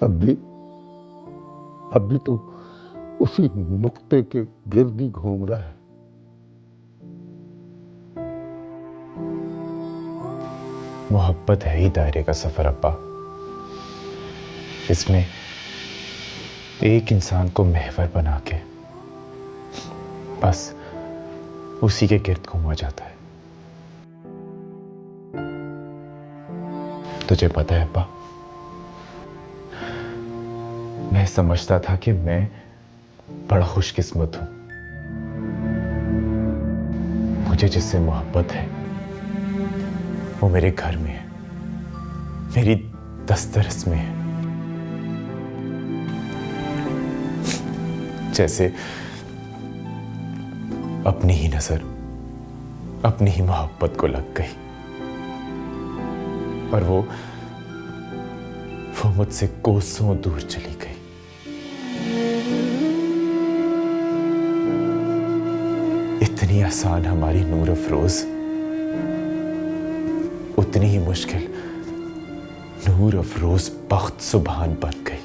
अब भी तो उसी नुक्ते के गिर्द ही घूम रहा है। मोहब्बत है ही दायरे का सफर अब्बा, इसमें एक इंसान को महवर बना के बस उसी के गिर्द घूमा जाता है। तुझे पता है अब्बा, मैं समझता था कि मैं बड़ा खुशकिस्मत हूं, मुझे जिससे मोहब्बत है वो मेरे घर में है, मेरी दस्तरस में है। जैसे अपनी ही नजर अपनी ही मोहब्बत को लग गई, और वो मुझसे कोसों दूर चली गई। इतनी आसान हमारी नूर अफरोज, उतनी ही मुश्किल नूर अफरोज बख्त सुभान बन गई।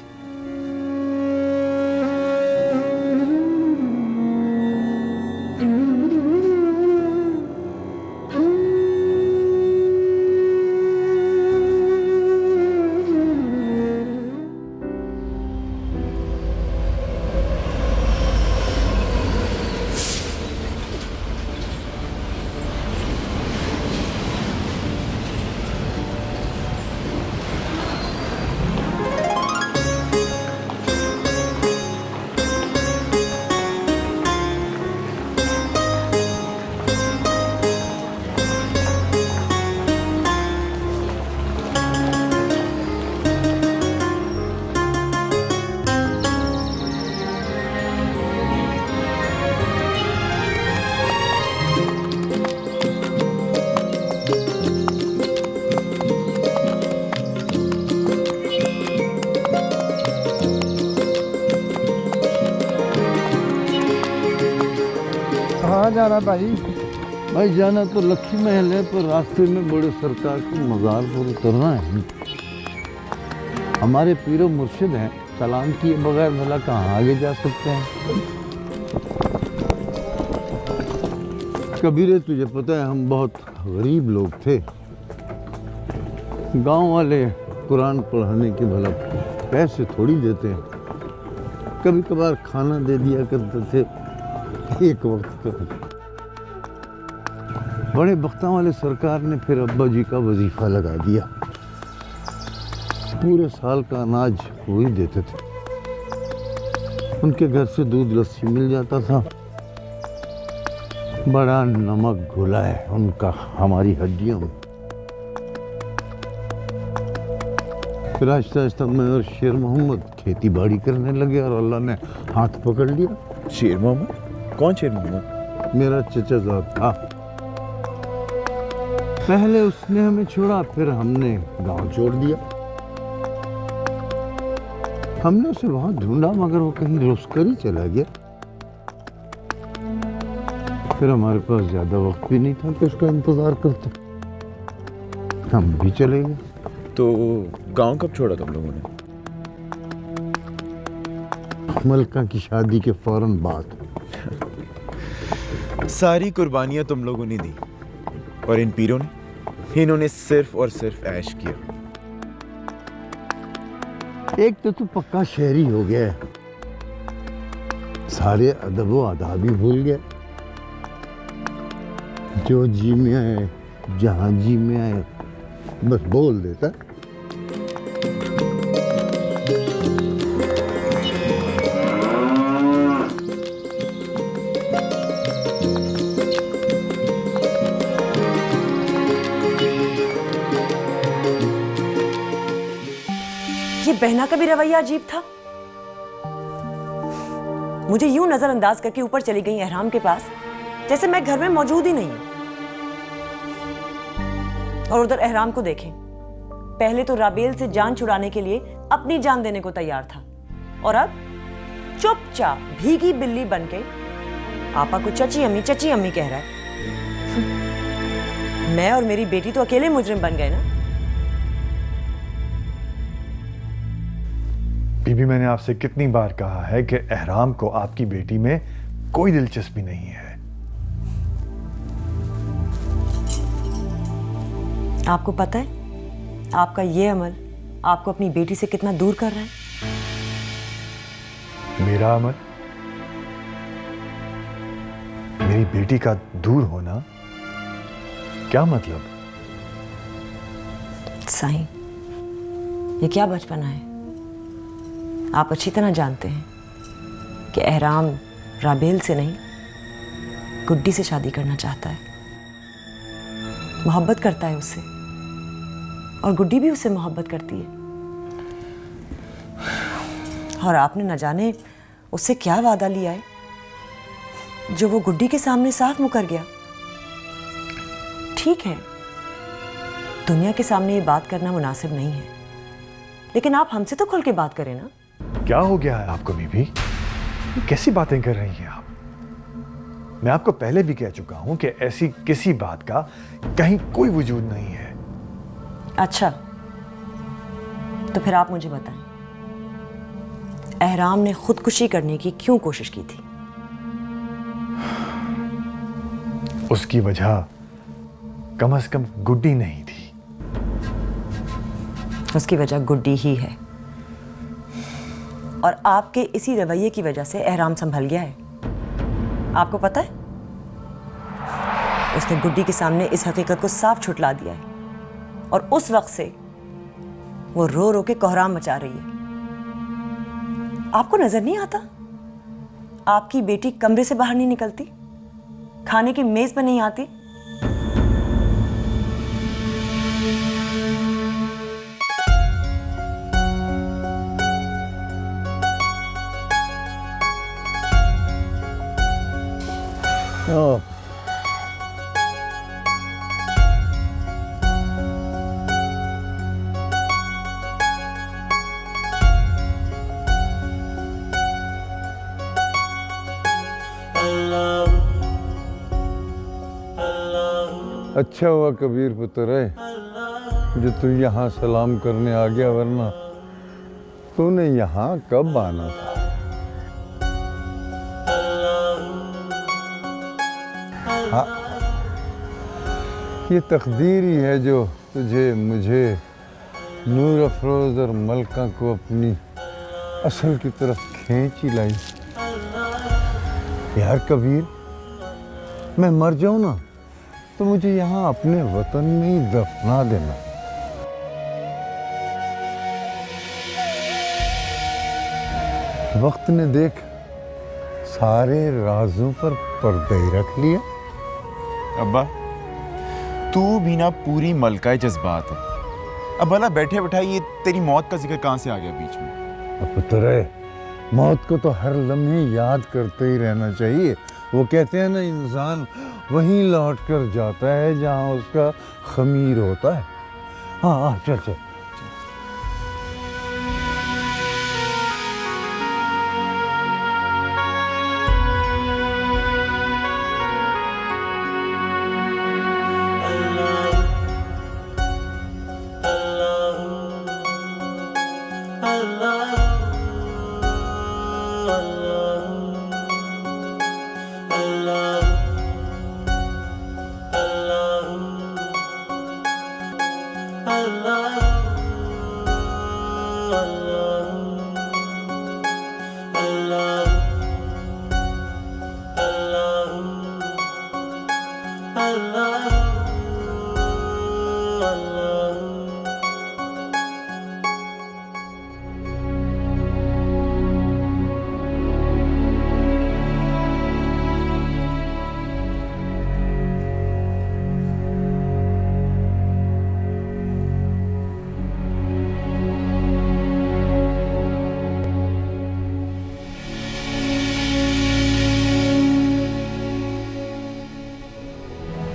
कहाँ जा रहा भाई? भाई जाना तो लक्ष्मी महल है, पर रास्ते में बड़े सरकार को मज़ार पर उतरना है। हमारे पीरो मुर्शिद हैं, सलाम किए बगैर भला कहाँ आगे जा सकते हैं? कबीरे, तुझे पता है हम बहुत गरीब लोग थे। गांव वाले कुरान पढ़ाने के भला पैसे थोड़ी देते हैं, कभी कभार खाना दे दिया करते थे एक वक्त का। बड़े बख्तां वाले सरकार ने फिर अब्बा जी का वजीफा लगा दिया। पूरे साल का अनाज वो ही देते थे। उनके घर से दूध लस्सी मिल जाता था। बड़ा नमक घुला है उनका हमारी हड्डियों में। फिर आहिस्ता आहिस्ता मैं और शेर मोहम्मद खेती बाड़ी करने लगे और अल्लाह ने हाथ पकड़ लिया। शेर मोहम्मद? कौन शेर मोहम्मद? मेरा चचाजाद था। पहले उसने हमें छोड़ा, फिर हमने गांव छोड़ दिया। हमने उसे वहां ढूंढा मगर वो कहीं रुस कर ही चला गया। फिर हमारे पास ज्यादा वक्त भी नहीं था कि उसका इंतजार करते, हम भी चले गए। तो गांव कब छोड़ा तुम लोगों ने? मलका की शादी के फौरन बाद। सारी कुर्बानियां तुम लोगों ने दी और इन पीरों ने, इन्होंने सिर्फ और सिर्फ ऐश किया। एक तो तू पक्का शहरी हो गया है, सारे अदब व आदाब ही भूल गया। जो जी में आए, जहां जी में आए, बस बोल देता। ये बहना का भी रवैया अजीब था। मुझे यूं नजरअंदाज करके ऊपर चली गई एहराम के पास, जैसे मैं घर में मौजूद ही नहीं हूं। और उधर एहराम को देखें, पहले तो राबेल से जान छुड़ाने के लिए अपनी जान देने को तैयार था, और अब चुपचाप भीगी बिल्ली बनके आपा को चची अम्मी कह रहा है। मैं और मेरी बेटी तो अकेले मुजरिम बन गए ना। बीबी, मैंने आपसे कितनी बार कहा है कि एहराम को आपकी बेटी में कोई दिलचस्पी नहीं है। आपको पता है आपका ये अमल आपको अपनी बेटी से कितना दूर कर रहा है? मेरा अमल? मेरी बेटी का दूर होना? क्या मतलब? साईं, ये क्या बचपना है? आप अच्छी तरह जानते हैं कि एहराम राबेल से नहीं, गुड्डी से शादी करना चाहता है। मोहब्बत करता है उससे, और गुड्डी भी उससे मोहब्बत करती है। और आपने न जाने उससे क्या वादा लिया है, जो वो गुड्डी के सामने साफ मुकर गया। ठीक है, दुनिया के सामने ये बात करना मुनासिब नहीं है, लेकिन आप हमसे तो खुल के बात करें ना। क्या हो गया है आपको बीबी? कैसी बातें कर रही हैं आप? मैं आपको पहले भी कह चुका हूं कि ऐसी किसी बात का कहीं कोई वजूद नहीं है। अच्छा, तो फिर आप मुझे बताएं, एहराम ने खुदकुशी करने की क्यों कोशिश की थी? उसकी वजह कम से कम गुड्डी नहीं थी। उसकी वजह गुड्डी ही है, और आपके इसी रवैये की वजह से एहराम संभल गया है। आपको पता है, उसने गुड्डी के सामने इस हकीकत को साफ छुटला दिया है, और उस वक्त से वो रो रो के कोहराम मचा रही है। आपको नजर नहीं आता आपकी बेटी कमरे से बाहर नहीं निकलती, खाने की मेज पर नहीं आती? अच्छा हुआ कबीर पुत्र है जो तू यहाँ सलाम करने आ गया, वरना तूने यहाँ कब आना था? हाँ, ये तकदीर ही है जो तुझे, मुझे, नूर अफरोज और मलका को अपनी असल की तरफ खींच ही लाई। यार कबीर, मैं मर जाऊं ना तो मुझे यहाँ अपने वतन में ही दफना देना। वक्त ने देख सारे राजों पर पर्दे ही रख लिए। अब्बा तू भी ना पूरी मलकाए जज्बात है। अब भला बैठे बैठाए ये तेरी मौत का जिक्र कहाँ से आ गया बीच में? अब पुत्र, मौत को तो हर लम्हे याद करते ही रहना चाहिए। वो कहते हैं ना, इंसान वहीं लौट कर जाता है जहाँ उसका खमीर होता है। हाँ हाँ, चल चल।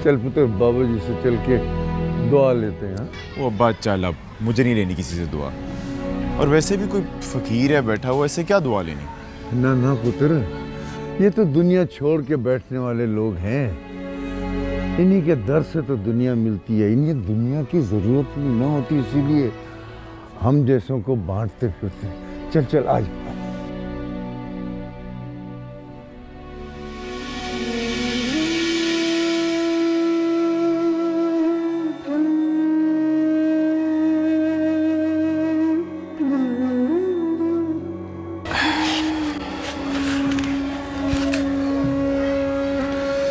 चल पुत्र, बाबा जी से चल के दुआ लेते हैं। वो अब्बा चल, अब मुझे नहीं लेनी किसी से दुआ। और वैसे भी कोई फकीर है बैठा हुआ, ऐसे क्या दुआ लेनी? ना ना पुत्र, ये तो दुनिया छोड़ के बैठने वाले लोग हैं। इन्हीं के दर से तो दुनिया मिलती है। इन्हें दुनिया की जरूरत न होती, इसीलिए हम जैसों को बांटते फिरते हैं। चल चल आज।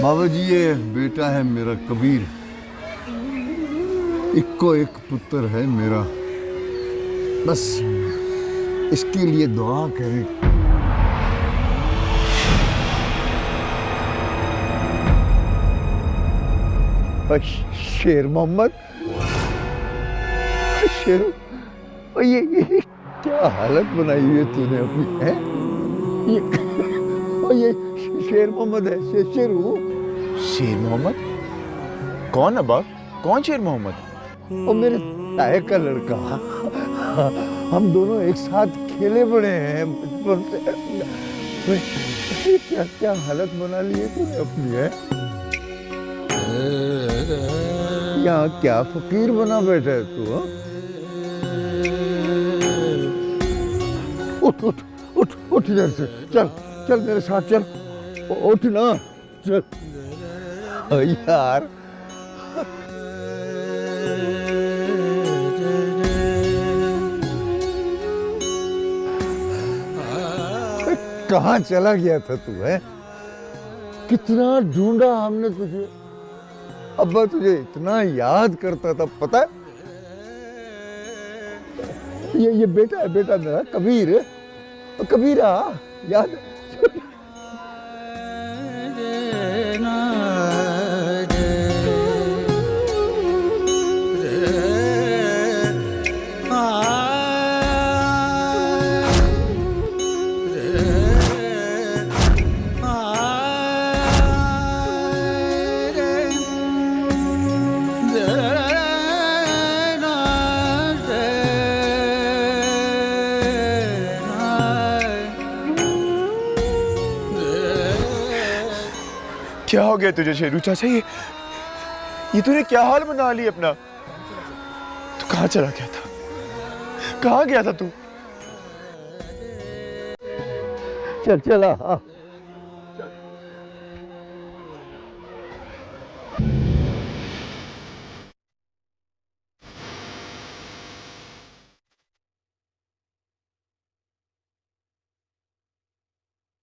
बाबा जी, ये बेटा है मेरा कबीर, इक्को एक पुत्र है मेरा। बस इसके लिए दुआ करें। शेर मोहम्मद, शेर, ये क्या हालत बनाई हुई है तूने अपनी, है? ये शेर मोहम्मद है, शेरू। शेर मोहम्मद? कौन अब्बा? कौन शेर मोहम्मद? वो मेरे ताए का लड़का। हम दोनों एक साथ खेले बड़े हैं बचपन से। क्या क्या हालत बना ली है तूने अपनी, है? यहाँ क्या फकीर बना बैठा है तू? उठ उठ उठ उठ इधर से, चल चल मेरे साथ चल, उठ ना, चल यार। कहाँ चला गया था तू, है? कितना ढूंढा हमने तुझे। अब्बा तुझे इतना याद करता था, पता है? ये बेटा है, बेटा मेरा कबीर। कबीरा याद है? क्या हो गया तुझे शेरू चाचा? ये तूने क्या हाल बना ली अपना? तू कहाँ चला गया था? कहाँ गया था तू? चल चला।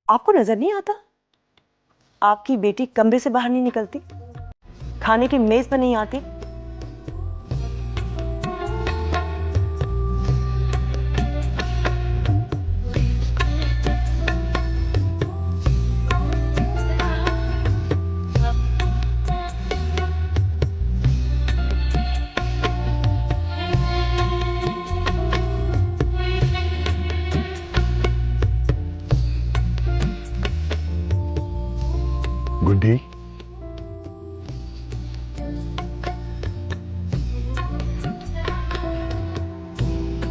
आपको नजर नहीं आता आपकी बेटी कमरे से बाहर नहीं निकलती, खाने की मेज पर नहीं आती?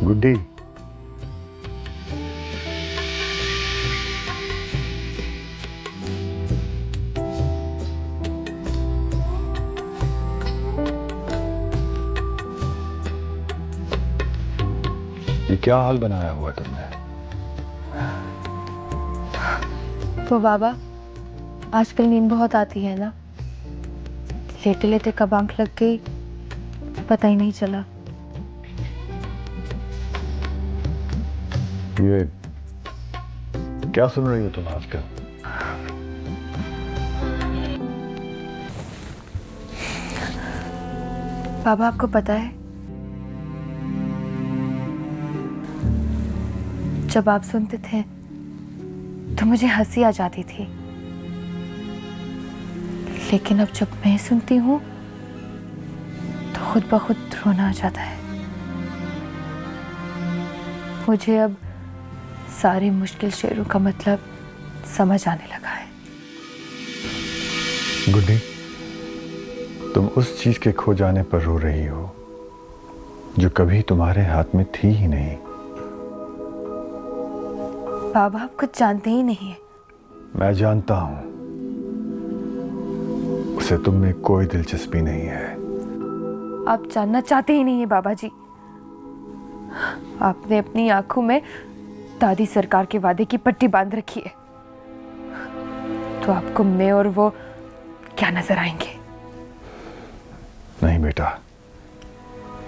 गुड्डी, ये क्या हाल बनाया हुआ तुमने? तो बाबा, आजकल नींद बहुत आती है ना, लेटे लेटे कब आंख लग गई पता ही नहीं चला। ये क्या सुन रही हो तुम आजकल? बाबा, आपको पता है, जब आप सुनते थे तो मुझे हंसी आ जाती थी, लेकिन अब जब मैं सुनती हूँ तो खुद ब खुद रोना आ जाता है। मुझे अब सारे मुश्किल शेरों का मतलब समझ आने लगा है। गुड्डी, तुम उस चीज के खो जाने पर रो रही हो जो कभी तुम्हारे हाथ में थी ही नहीं। बाबा, आप कुछ जानते ही नहीं है। मैं जानता हूं, उसे तुम में कोई दिलचस्पी नहीं है। आप जानना चाहते ही नहीं है बाबा जी। आपने अपनी आंखों में दादी सरकार के वादे की पट्टी बांध रखी है, तो आपको मैं और वो क्या नजर आएंगे? नहीं बेटा,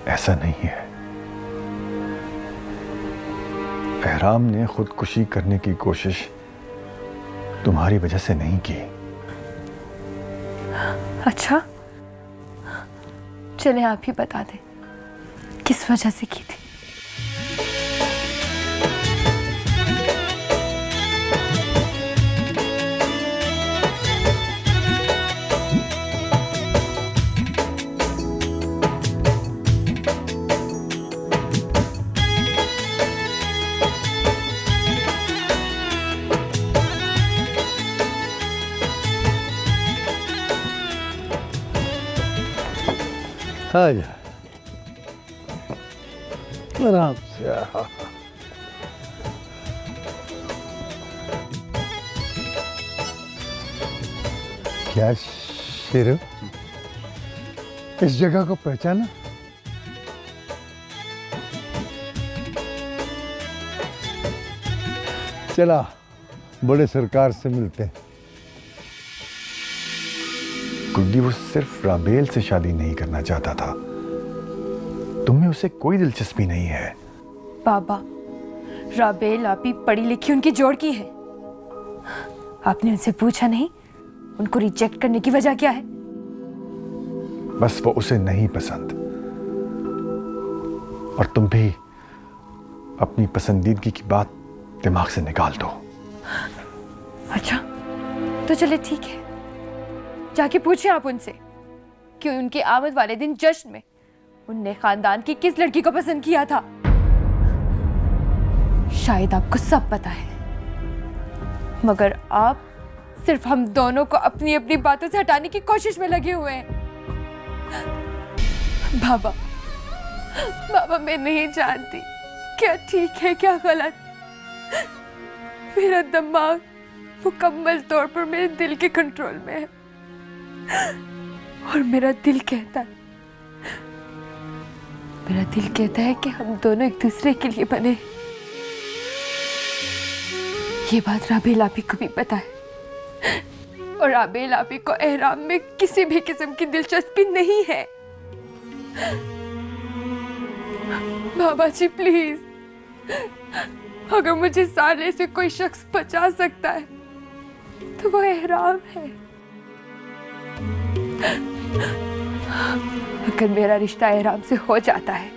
ऐसा नहीं है। एहराम ने खुदकुशी करने की कोशिश तुम्हारी वजह से नहीं की। अच्छा, चले आप ही बता दें किस वजह से की थी। आजा, आराम से। क्या शेरू, इस जगह को पहचाना? चला, बड़े सरकार से मिलते हैं। गुड्डी, वो सिर्फ राबेल से शादी नहीं करना चाहता था। तुम्हें उसे कोई दिलचस्पी नहीं है। बाबा, राबेल आपी पढ़ी लिखी उनकी जोड़ की है। आपने उनसे पूछा नहीं उनको रिजेक्ट करने की वजह क्या है? बस वो उसे नहीं पसंद, और तुम भी अपनी पसंदीदगी की बात दिमाग से निकाल दो। अच्छा, तो चले ठीक है, जाके पूछें आप उनसे कि उनके आमद वाले दिन जश्न में उनने खानदान की किस लड़की को पसंद किया था। शायद आपको सब पता है, मगर आप सिर्फ हम दोनों को अपनी अपनी बातों से हटाने की कोशिश में लगे हुए हैं। बाबा, बाबा, मैं नहीं जानती क्या ठीक है क्या गलत। मेरा दिमाग मुकम्मल तौर पर मेरे दिल के कंट्रोल में है, और मेरा दिल कहता है कि हम दोनों एक दूसरे के लिए बने। ये बात राबेल आपी को भी पता है, और राबेल आपी को एहराम में किसी भी किस्म की दिलचस्पी नहीं है। बाबा जी प्लीज, अगर मुझे साले से कोई शख्स बचा सकता है तो वो एहराम है। अगर मेरा रिश्ता एहराम से हो जाता है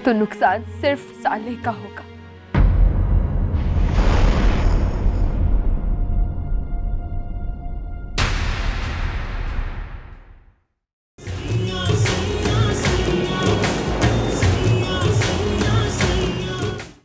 तो नुकसान सिर्फ साले का होगा।